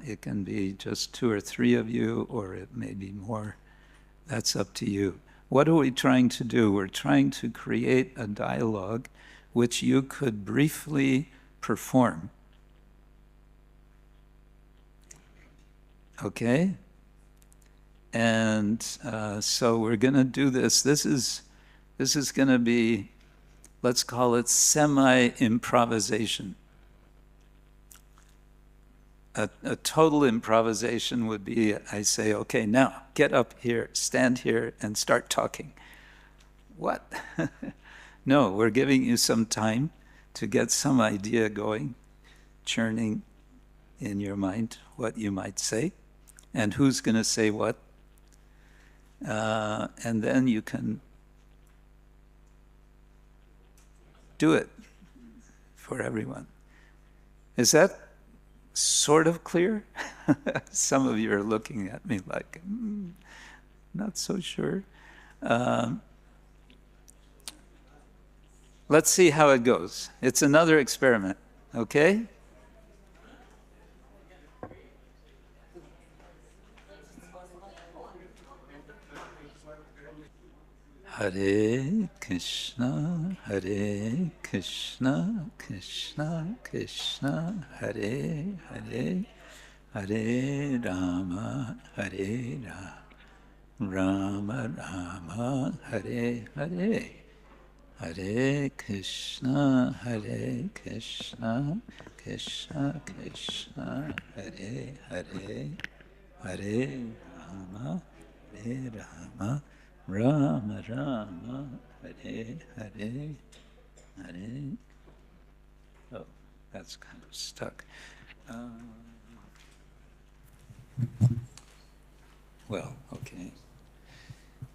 It can be just 2 or 3 of you, or it may be more. That's up to you. What are we trying to do? We're trying to create a dialogue which you could briefly perform. Okay? And so we're going to do this. This is going to be, let's call it semi-improvisation. A total improvisation would be, I say, okay, now get up here, stand here, and start talking. What? No, we're giving you some time to get some idea going, churning in your mind what you might say, and who's going to say what. And then you can do it for everyone. Is that sort of clear? Some of you are looking at me like, not so sure. Let's see how it goes. It's another experiment, okay? Hare Krishna, Krishna Krishna, Hare Hare, Hare Rama, Rama Rama, Hare Hare, Hare Krishna, Krishna Krishna, Hare Hare, Hare Rama, Rama Rama, Hare Hare, Hare. Oh, that's kind of stuck. Well, okay.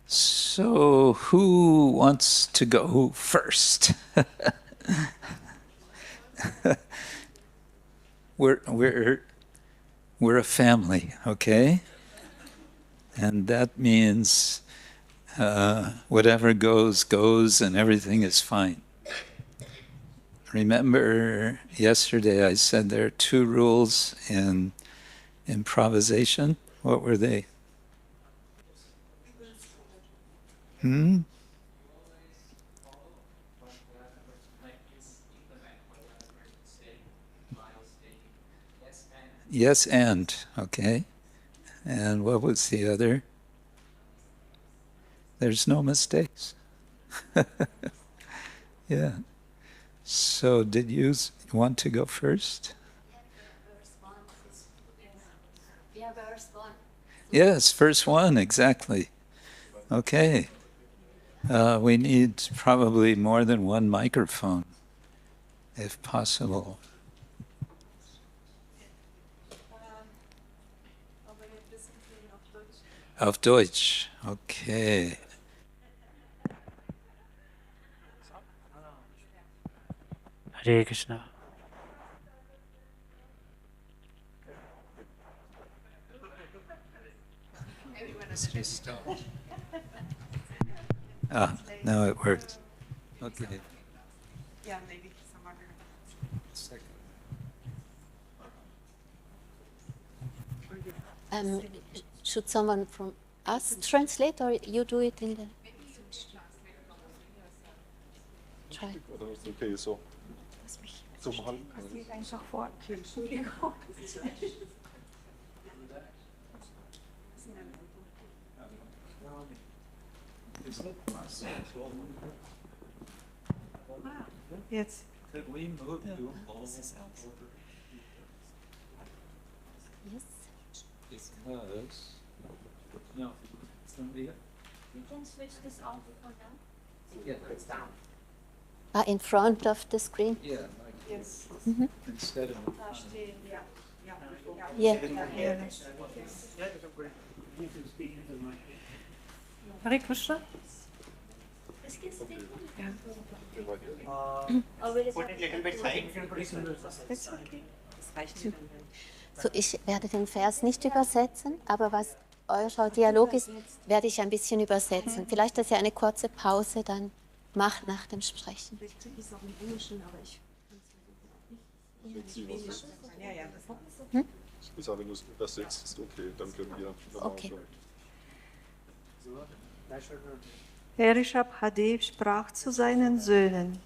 So, who wants to go first? We're a family, okay? And that means whatever goes, goes, and everything is fine. Remember, yesterday I said there are 2 rules in improvisation. What were they? Yes, and. Okay. And what was the other? There's no mistakes. Yeah. So did you want to go first? Yeah, verse 1. Yes, verse 1, exactly. Okay. We need probably more than one microphone, if possible. Auf Deutsch, okay. Hare Krishna. Ah, now it works. Okay. Yeah, maybe some other. Should someone from us translate, or you do it in the? Try. Oder ist okay so? So machen. Geht einfach vor. Entschuldigung. Jetzt. Could we move you all Yes. because no, somebody. You can switch this off for now. Yeah, it's down. In front of the screen. Yeah, like Yes. instead of. Da stehen, ja. Yeah. Hare Krishna. It's okay. So, ich werde den Vers nicht übersetzen, aber was euer Dialog ist, werde ich ein bisschen übersetzen. Vielleicht, dass ihr eine kurze Pause dann macht nach dem Sprechen. Ich sage, wenn du es übersetzt, ist okay, dann können wir normal Okay. Rishabhadev sprach zu seinen Söhnen: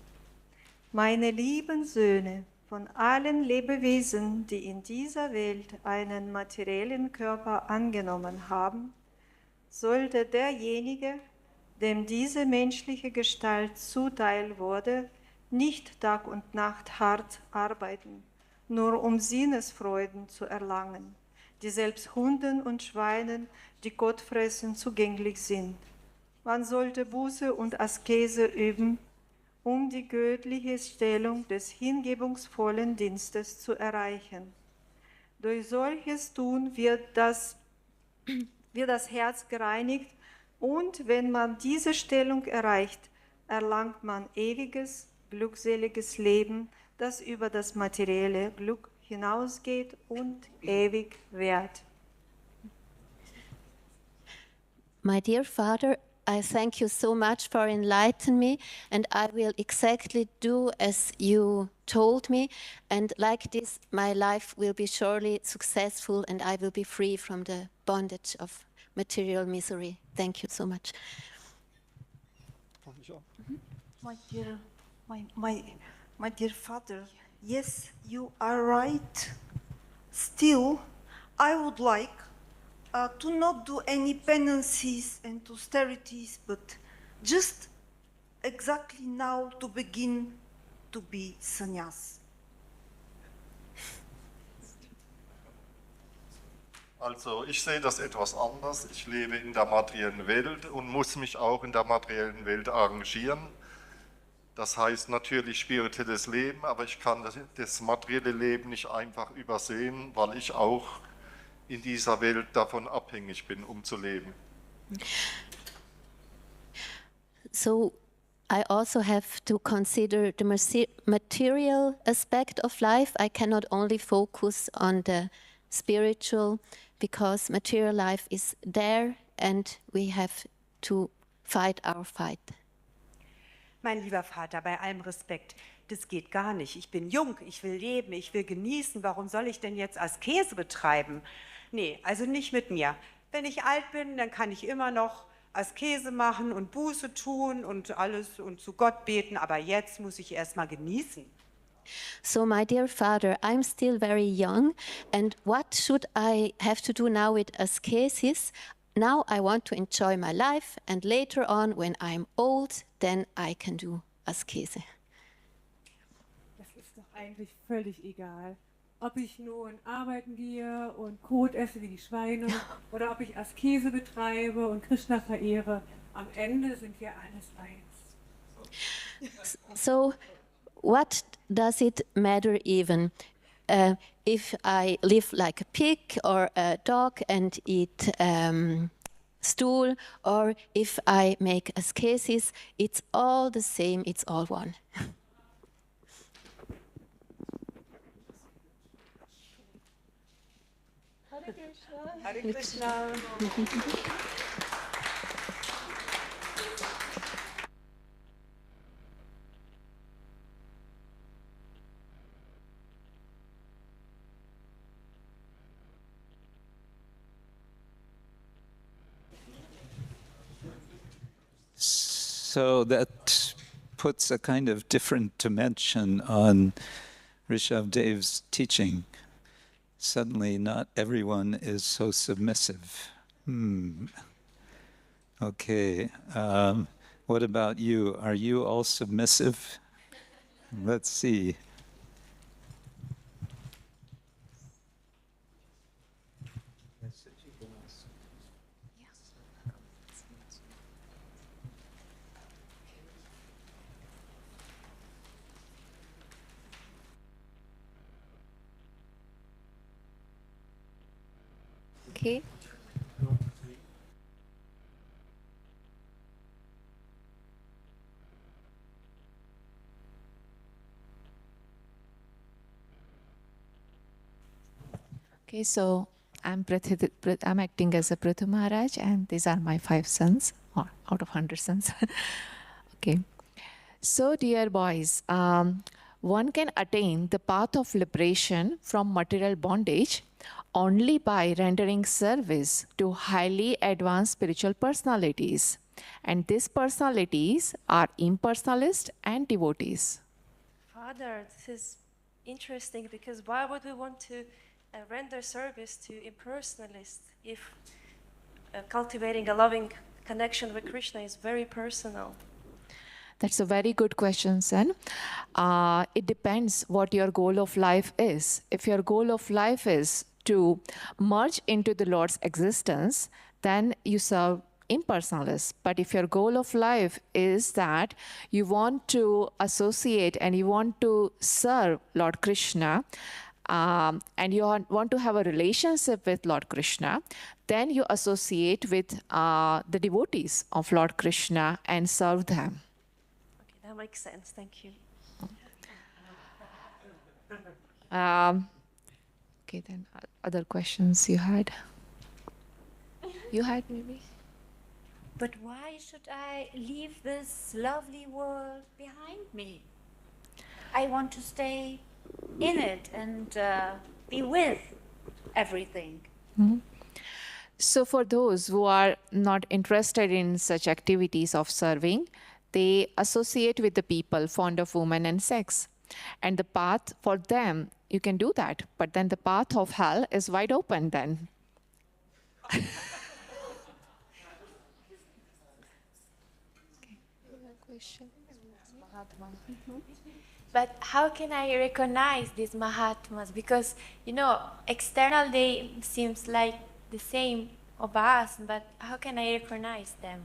Meine lieben Söhne, von allen Lebewesen, die in dieser Welt einen materiellen Körper angenommen haben, sollte derjenige, dem diese menschliche Gestalt zuteil wurde, nicht Tag und Nacht hart arbeiten, nur um Sinnesfreuden zu erlangen, die selbst Hunden und Schweinen, die Gott fressen, zugänglich sind. Man sollte Buße und Askese üben, um die göttliche Stellung des hingebungsvollen Dienstes zu erreichen. Durch solches Tun wird das Herz gereinigt, und wenn man diese Stellung erreicht, erlangt man ewiges, glückseliges Leben, das über das materielle Glück hinausgeht und ewig währt. My dear Father, I thank you so much for enlightening me, and I will exactly do as you told me, and like this my life will be surely successful and I will be free from the bondage of material misery. Thank you so much. My dear Father, yes, you are right. Still, I would like to not do any penances and austerities, but just exactly now to begin to be sannyas. Also ich sehe das etwas anders. Ich lebe in der materiellen Welt und muss mich auch in der materiellen Welt arrangieren. Das heißt natürlich spirituelles Leben, aber ich kann das materielle Leben nicht einfach übersehen, weil ich auch in dieser Welt davon abhängig bin, um zu leben. So I also have to consider the material aspect of life. I cannot only focus on the spiritual, because material life is there and we have to fight our fight. Mein lieber Vater, bei allem Respekt, das geht gar nicht. Ich bin jung, ich will leben, ich will genießen. Warum soll ich denn jetzt Askese betreiben? Nee, also nicht mit mir. Wenn ich alt bin, dann kann ich immer noch Askese machen und Buße tun und alles und zu Gott beten, aber jetzt muss ich erst mal genießen. So, my dear Father, I'm still very young, and what should I have to do now with ascesis? Now I want to enjoy my life, and later on, when I'm old, then I can do Askese. Das ist doch eigentlich völlig egal. ob ich nun arbeiten gehe und Kot esse wie die Schweine oder ob ich Askese betreibe und Krishna verehre. Am Ende sind wir alles eins. So, what does it matter even if I live like a pig or a dog and eat stool, or if I make ascesis? It's all the same, it's all one. Hare Krishna. So that puts a kind of different dimension on Rishabhadeva's teaching. Suddenly, not everyone is so submissive. Okay. What about you? Are you all submissive? Let's see. Okay. Okay, so I'm acting as a Prithu Maharaj, and these are my 5 sons, or out of 100 sons. Okay. So, dear boys, one can attain the path of liberation from material bondage only by rendering service to highly advanced spiritual personalities. And these personalities are impersonalists and devotees. Father, this is interesting because why would we want to render service to impersonalists if cultivating a loving connection with Krishna is very personal? That's a very good question, son. It depends what your goal of life is. If your goal of life is to merge into the Lord's existence, then you serve impersonalists. But if your goal of life is that you want to associate and you want to serve Lord Krishna, and you want to have a relationship with Lord Krishna, then you associate with the devotees of Lord Krishna and serve them. Okay, that makes sense. Thank you. Okay, then other questions you had? You had maybe? But why should I leave this lovely world behind me? I want to stay in it and be with everything. Mm-hmm. So for those who are not interested in such activities of serving, they associate with the people fond of women and sex. And the path for them, you can do that. But then the path of hell is wide open then. But how can I recognize these Mahatmas? Because, you know, external they seems like the same of us, but how can I recognize them?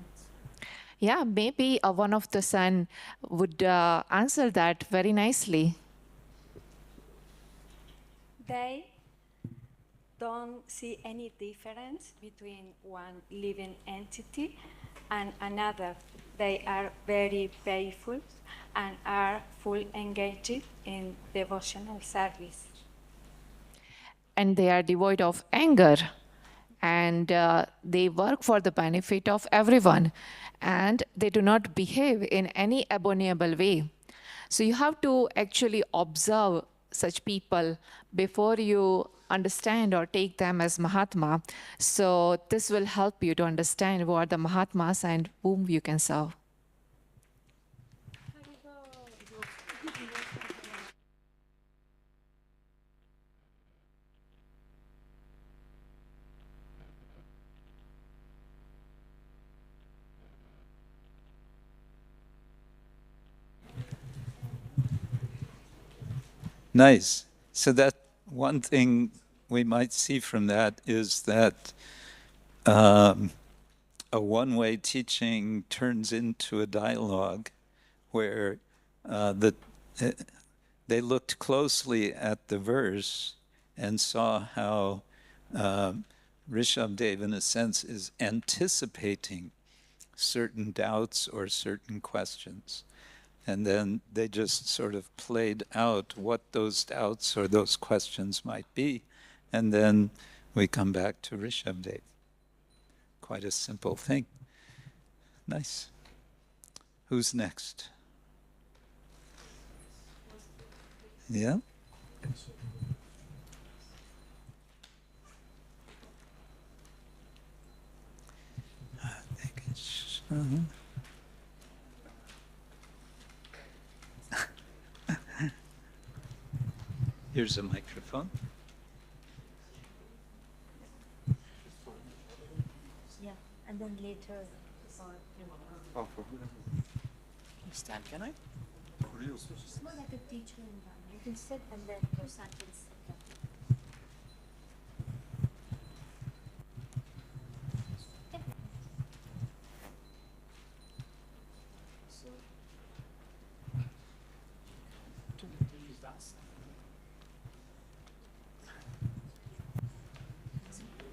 Yeah, maybe one of the son would answer that very nicely. They don't see any difference between one living entity and another. They are very faithful and are fully engaged in devotional service. And they are devoid of anger, and they work for the benefit of everyone, and they do not behave in any abominable way. So you have to actually observe such people before you understand or take them as Mahatma. So this will help you to understand who are the Mahatmas and whom you can serve. Nice. So that one thing we might see from that is that a one-way teaching turns into a dialogue where they looked closely at the verse and saw how Rishabhadeva, in a sense, is anticipating certain doubts or certain questions. And then they just sort of played out what those doubts or those questions might be. And then we come back to Rishabhadeva. Quite a simple thing. Nice. Who's next? Yeah? I think it's... Here's a microphone. Yeah, and then later. Stand, can I? It's more like a teacher environment. You can sit and then your son can sit.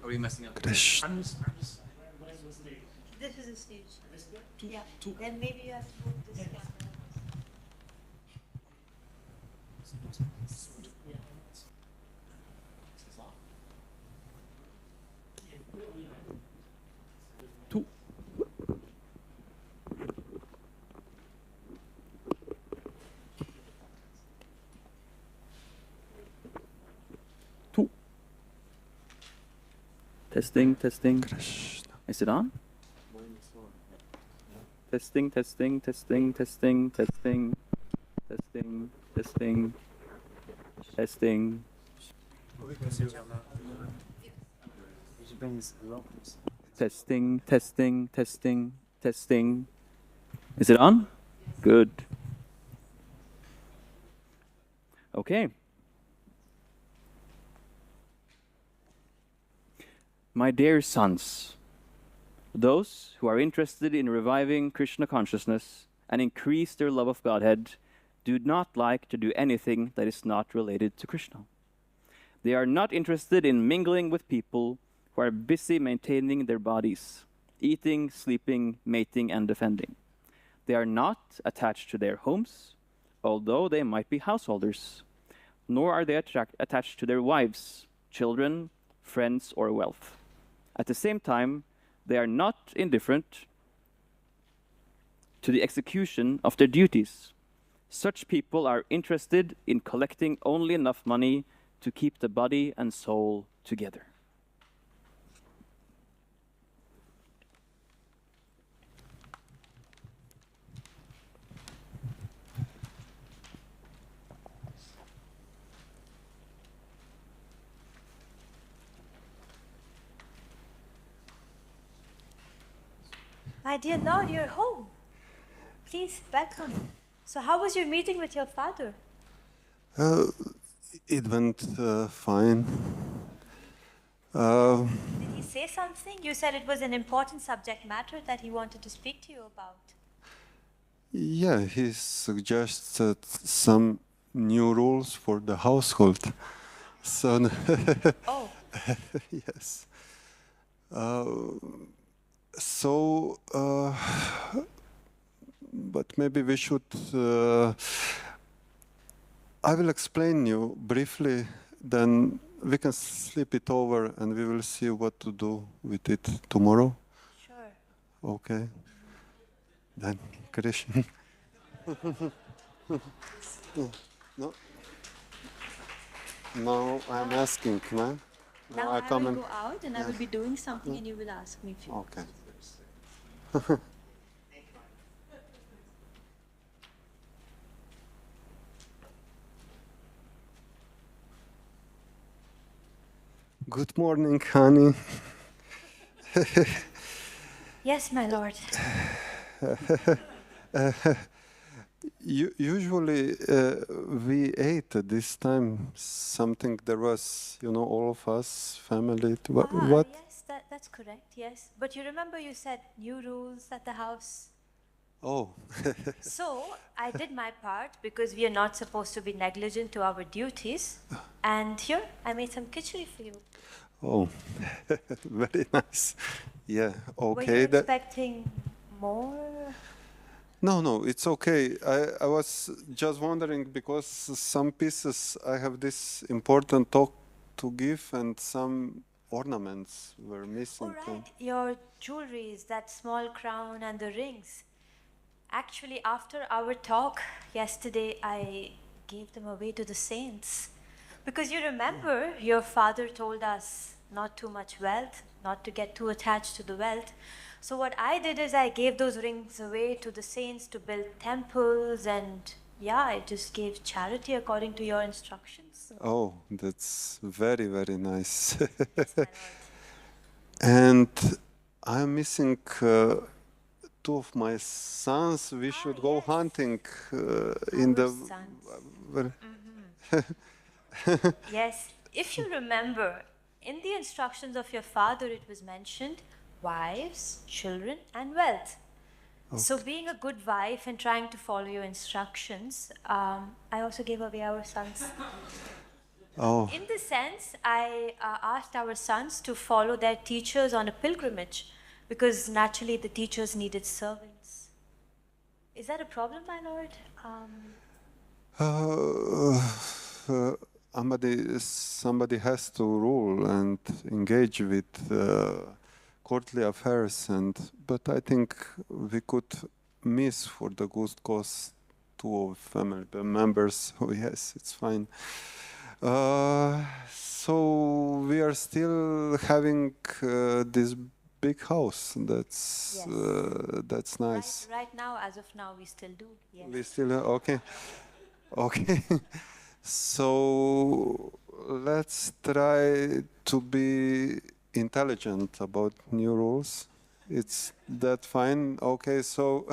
Are we messing up? Krishna. This is a stage. Yeah. Then maybe you have to put this camera. Testing, testing. Is it on? Testing, testing, testing, testing, testing, testing, testing, testing. Testing, testing, testing, testing. Is it on? Good. Okay. My dear sons, those who are interested in reviving Krishna consciousness and increase their love of Godhead do not like to do anything that is not related to Krishna. They are not interested in mingling with people who are busy maintaining their bodies, eating, sleeping, mating, and defending. They are not attached to their homes, although they might be householders, nor are they attached to their wives, children, friends, or wealth. At the same time, they are not indifferent to the execution of their duties. Such people are interested in collecting only enough money to keep the body and soul together. My dear Lord, you're home. Please, welcome. So how was your meeting with your father? It went fine. Did he say something? You said it was an important subject matter that he wanted to speak to you about. Yeah, he suggested some new rules for the household. So, oh. Yes. But maybe we should. I will explain you briefly, then we can sleep it over and we will see what to do with it tomorrow. Sure. Okay. Then, Krishna. No. Now I'm asking, man. Now I will go out and I will be doing something and you will ask me if you Okay. Good morning, honey. Yes, my lord. Usually we ate at this time something. There was, all of us, family. What? Yes, that's correct, yes. But you remember you said new rules at the house? Oh. So I did my part because we are not supposed to be negligent to our duties. And here, I made some khichdi for you. Oh, very nice. Yeah, Were okay. you expecting more? No, it's okay. I was just wondering because some pieces I have this important talk to give and some ornaments were missing. Oh, right. Your jewelries, that small crown and the rings. Actually, after our talk yesterday, I gave them away to the saints. Because you remember, your father told us not too much wealth, not to get too attached to the wealth. So what I did is I gave those rings away to the saints to build temples, and yeah, I just gave charity according to your instructions. Oh, that's very, very nice. And I'm missing two of my sons. We should go hunting in the... Yes, if you remember, in the instructions of your father it was mentioned wives, children and wealth. Okay. So being a good wife and trying to follow your instructions, I also gave away our sons. Oh. In the sense, I asked our sons to follow their teachers on a pilgrimage because naturally the teachers needed servants. Is that a problem, my lord? Somebody has to rule and engage with courtly affairs, but I think we could miss for the good cause two of family members. Oh yes, it's fine. So we are still having this big house. That's that's nice. Right now, as of now, we still do. Yes. We still okay. Okay. So let's try to be intelligent about new rules. It's that fine? Okay, so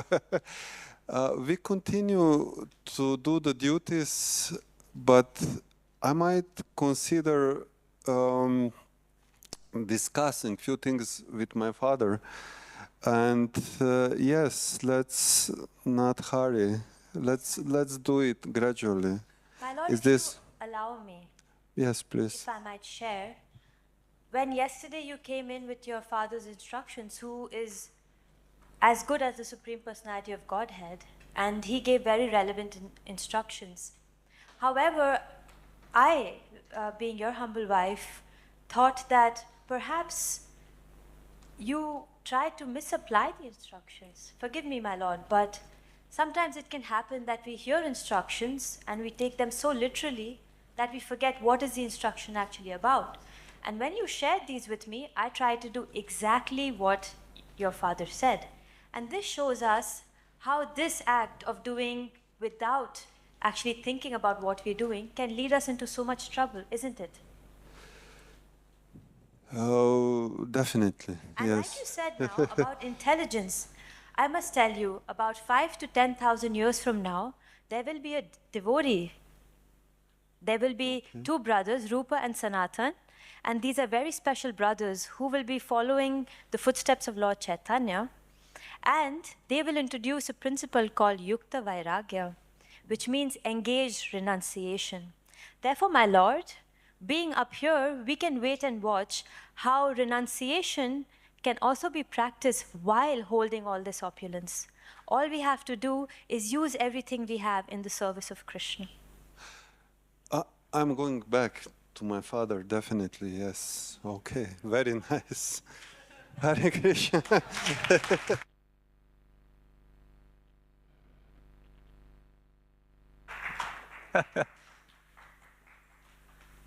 we continue to do the duties, but I might consider discussing few things with my father. And yes, let's not hurry. Let's do it gradually. My lord, Is if this? you allow me, Yes, please. if I might share, when yesterday you came in with your father's instructions, who is as good as the Supreme Personality of Godhead, and he gave very relevant instructions. However, I, being your humble wife, thought that perhaps you tried to misapply the instructions. Forgive me, my lord, but sometimes it can happen that we hear instructions and we take them so literally that we forget what is the instruction actually about. And when you shared these with me, I tried to do exactly what your father said. And this shows us how this act of doing without actually thinking about what we're doing can lead us into so much trouble, isn't it? Oh, definitely, and yes. like you said now about intelligence, I must tell you, about 5,000 to 10,000 years from now, there will be a devotee. There will be two brothers, Rupa and Sanatan, and these are very special brothers who will be following the footsteps of Lord Chaitanya, and they will introduce a principle called Yukta Vairagya, which means engaged renunciation. Therefore, my Lord, being up here, we can wait and watch how renunciation can also be practiced while holding all this opulence. All we have to do is use everything we have in the service of Krishna. I'm going back to my father, definitely, yes. Okay, very nice. Hare Krishna.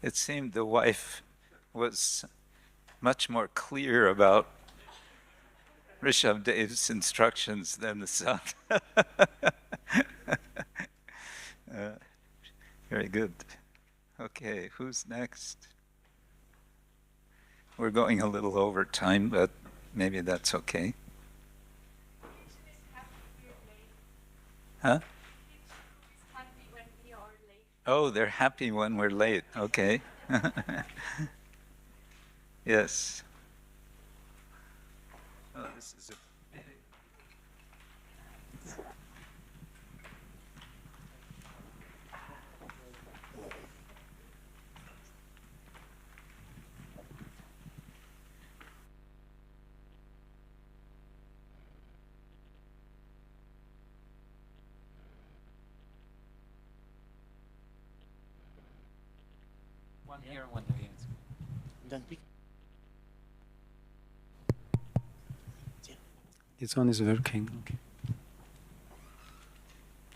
It seemed the wife was much more clear about Rishabhadeva's instructions than the son. Very good. Okay, who's next? We're going a little over time, but maybe that's okay. Huh? Oh, they're happy when we're late. Okay. Yes. Oh, this is a big. One here and one there. Then we This one is working. Okay.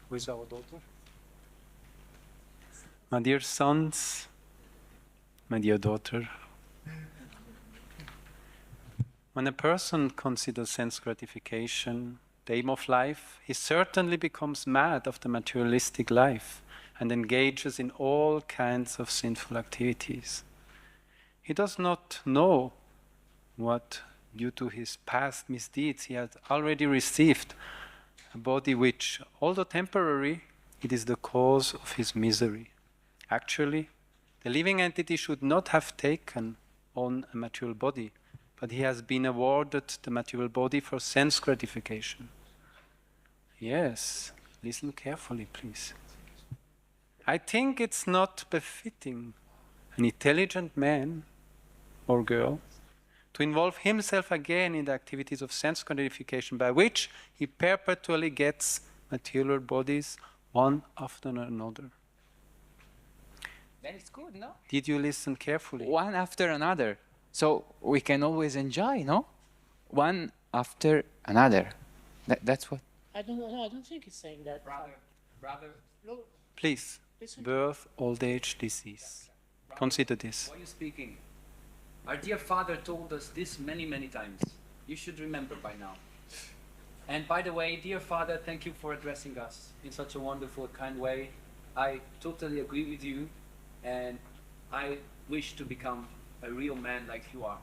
Who is our daughter? My dear sons, my dear daughter, when a person considers sense gratification the aim of life, he certainly becomes mad of the materialistic life and engages in all kinds of sinful activities. He does not know what, due to his past misdeeds, he has already received a body which, although temporary, it is the cause of his misery. Actually, the living entity should not have taken on a material body, but he has been awarded the material body for sense gratification. Yes, listen carefully, please. I think it's not befitting an intelligent man or girl to involve himself again in the activities of sense gratification by which he perpetually gets material bodies one after another. Then it's good, no? Did you listen carefully? One after another. So we can always enjoy, no? One after another. That's what. I don't think it's saying that. Brother. Please, birth, old age, disease. Consider this. Why are you speaking? Our dear father told us this many, many times. You should remember by now. And by the way, dear father, thank you for addressing us in such a wonderful, kind way. I totally agree with you, and I wish to become a real man like you are.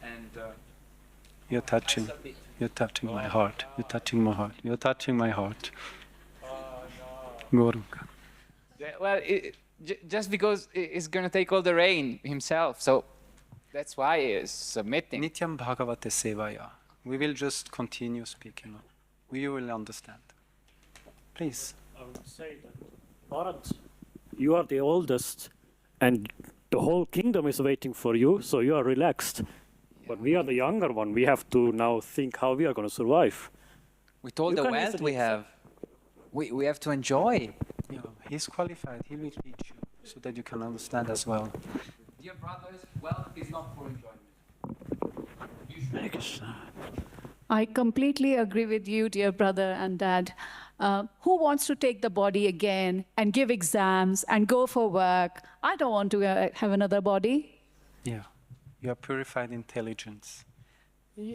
And You're touching. You're touching my heart. You're touching my heart. You're touching my heart. Gorunka. Well, just because he's going to take all the rain himself, so that's why he is submitting. Nityam Bhagavate Sevaya. We will just continue speaking. You will understand. Please. I would say that, Bharat, you are the oldest, and the whole kingdom is waiting for you, so you are relaxed. But we are the younger one. We have to now think how we are going to survive. With all the wealth we have, we have to enjoy. Yeah, he's qualified. He will teach you so that you can understand as well. dear brothers, wealth is not for enjoyment. I completely agree with you, dear brother and dad. Who wants to take the body again and give exams and go for work? I don't want to have another body. Yeah, you are purified intelligence.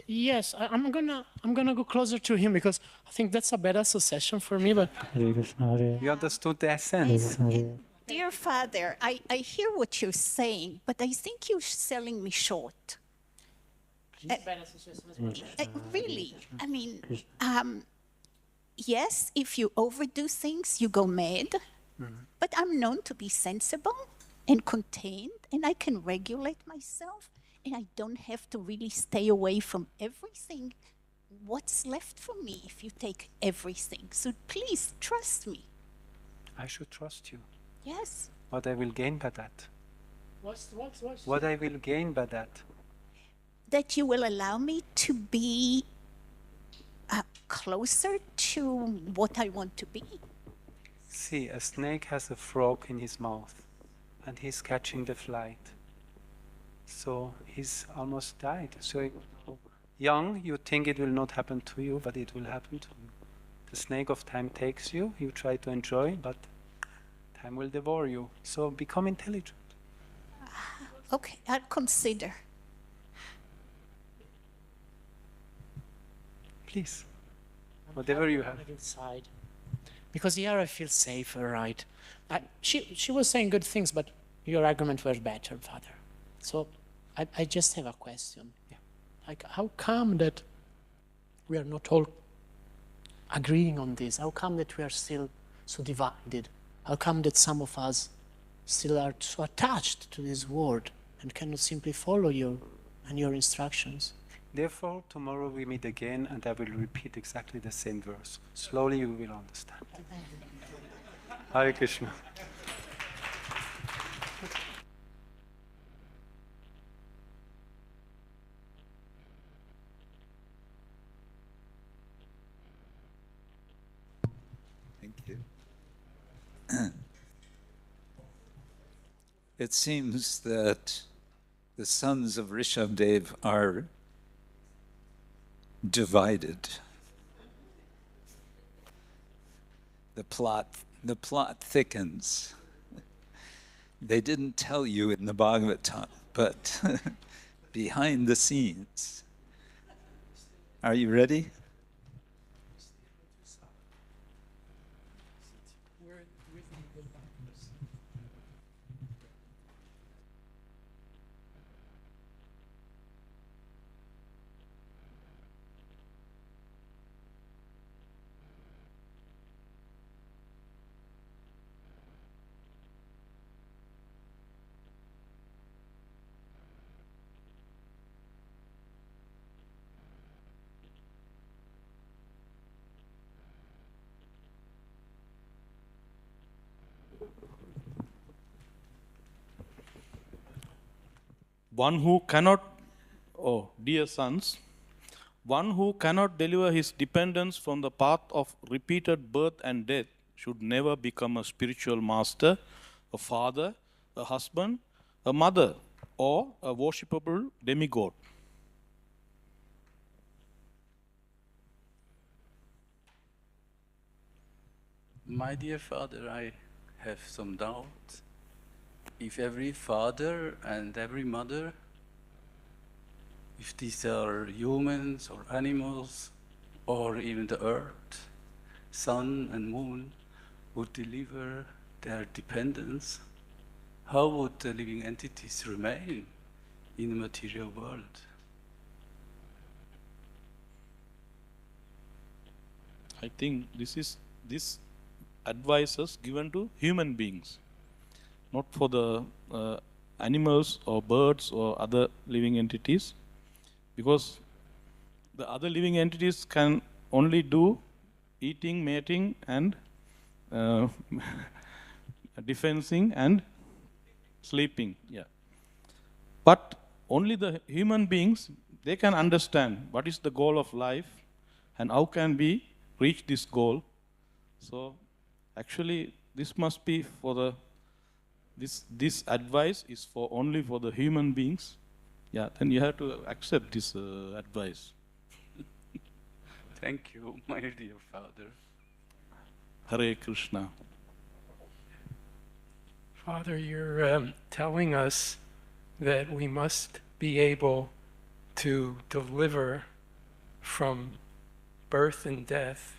Yes, I'm gonna go closer to him because I think that's a better succession for me. But you understood the essence. Dear Father, I hear what you're saying, but I think you're selling me short. Really, I mean, yes, if you overdo things, you go mad. But I'm known to be sensible and contained, and I can regulate myself, and I don't have to really stay away from everything. What's left for me if you take everything? So please trust me. I should trust you. Yes. What I will gain by that? What's What I will gain by that? That you will allow me to be closer to what I want to be. See, a snake has a frog in his mouth, and he's catching the flight. So he's almost died. So young, you think it will not happen to you, but it will happen to you. The snake of time takes you, you try to enjoy, but time will devour you. So become intelligent. Okay, I'll consider. Please, whatever you have. Inside. Because here I feel safer, right? She was saying good things, but your argument was better, Father. So I just have a question. Yeah. Like, how come that we are not all agreeing on this? How come that we are still so divided? How come that some of us still are so attached to this word and cannot simply follow you and your instructions? Therefore, tomorrow we meet again and I will repeat exactly the same verse. Slowly you will understand. Hare Krishna. Thank you. It seems that the sons of Rishabhadeva are divided. The plot thickens. They didn't tell you in the Bhagavatam, but behind the scenes. Are you ready? One who cannot, oh dear sons, one who cannot deliver his dependence from the path of repeated birth and death should never become a spiritual master, a father, a husband, a mother, or a worshipable demigod. My dear father, I have some doubt. If every father and every mother, if these are humans or animals, or even the earth, sun and moon, would deliver their dependence, how would the living entities remain in the material world? I think this advice is given to human beings, not for the animals or birds or other living entities, because the other living entities can only do eating, mating, and defensing and sleeping. Yeah. But only the human beings, they can understand what is the goal of life and how can we reach this goal. So actually this must be for the this advice is for only for the human beings. Yeah, then you have to accept this advice. Thank you, my dear father. Hare Krishna. Father, you're telling us that we must be able to deliver from birth and death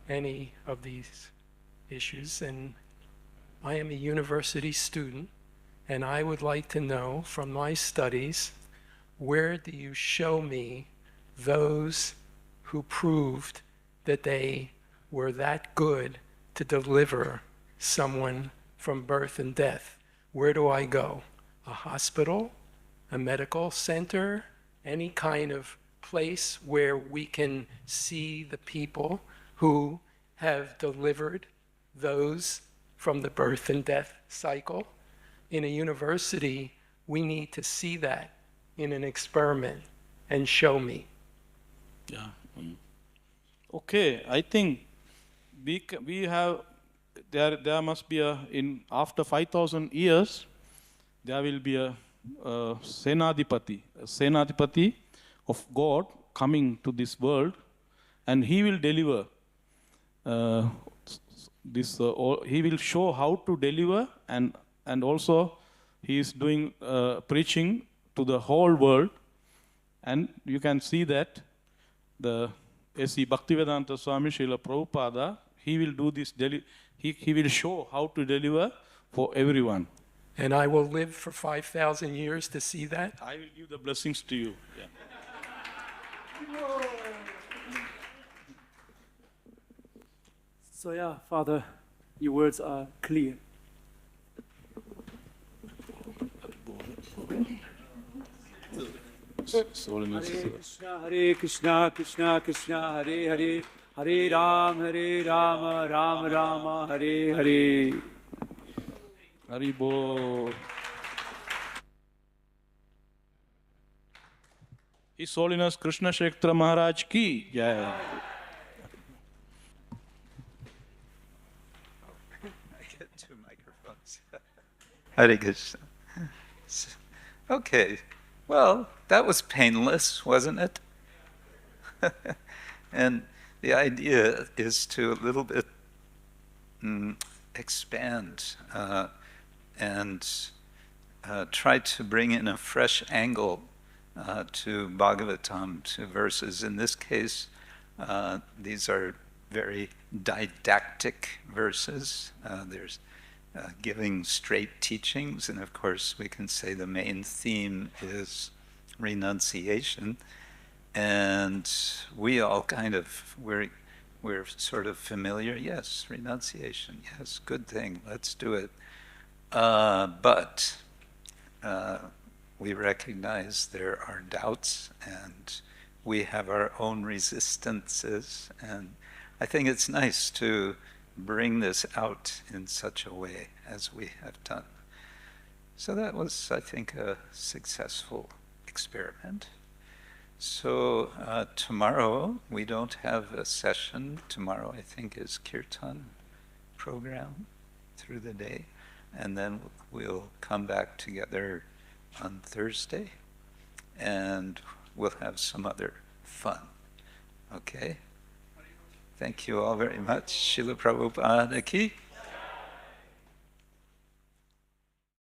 any of these issues. And I am a university student, and I would like to know from my studies, where do you show me those who proved that they were that good to deliver someone from birth and death? Where do I go? A hospital? A medical center? Any kind of place where we can see the people who have delivered those from the birth and death cycle? In a university, we need to see that in an experiment and show me. Yeah. Okay, I think we have there must be in after 5,000 years there will be a senadipati of God coming to this world, and he will deliver he will show how to deliver, and also he is doing preaching to the whole world. And you can see that the Sri Bhaktivedanta Swami Srila Prabhupada, he will do this, he will show how to deliver for everyone. And I will live for 5,000 years to see that? I will give the blessings to you. Yeah. So yeah, Father, your words are clear. Hare Krishna, Krishna Krishna, Hare Hare, Hare Rama, Rama Rama, Hare Hare. Haribo. His Holiness Krishna Kshetra Maharaj ki jai. I get two microphones. Hare Krishna. Okay, well, that was painless, wasn't it? And the idea is to a little bit expand and try to bring in a fresh angle to Bhagavatam, to verses. In this case, these are very didactic verses. There's giving straight teachings, and of course we can say the main theme is renunciation. And we all kind of, we're sort of familiar, yes, renunciation, yes, good thing, let's do it. But we recognize there are doubts, and we have our own resistances, and I think it's nice to bring this out in such a way as we have done. So that was, I think, a successful experiment. So tomorrow, we don't have a session. Tomorrow, I think, is Kirtan program through the day. And then we'll come back together on Thursday, and we'll have some other fun. Okay? Thank you all very much. Srila Prabhupada ki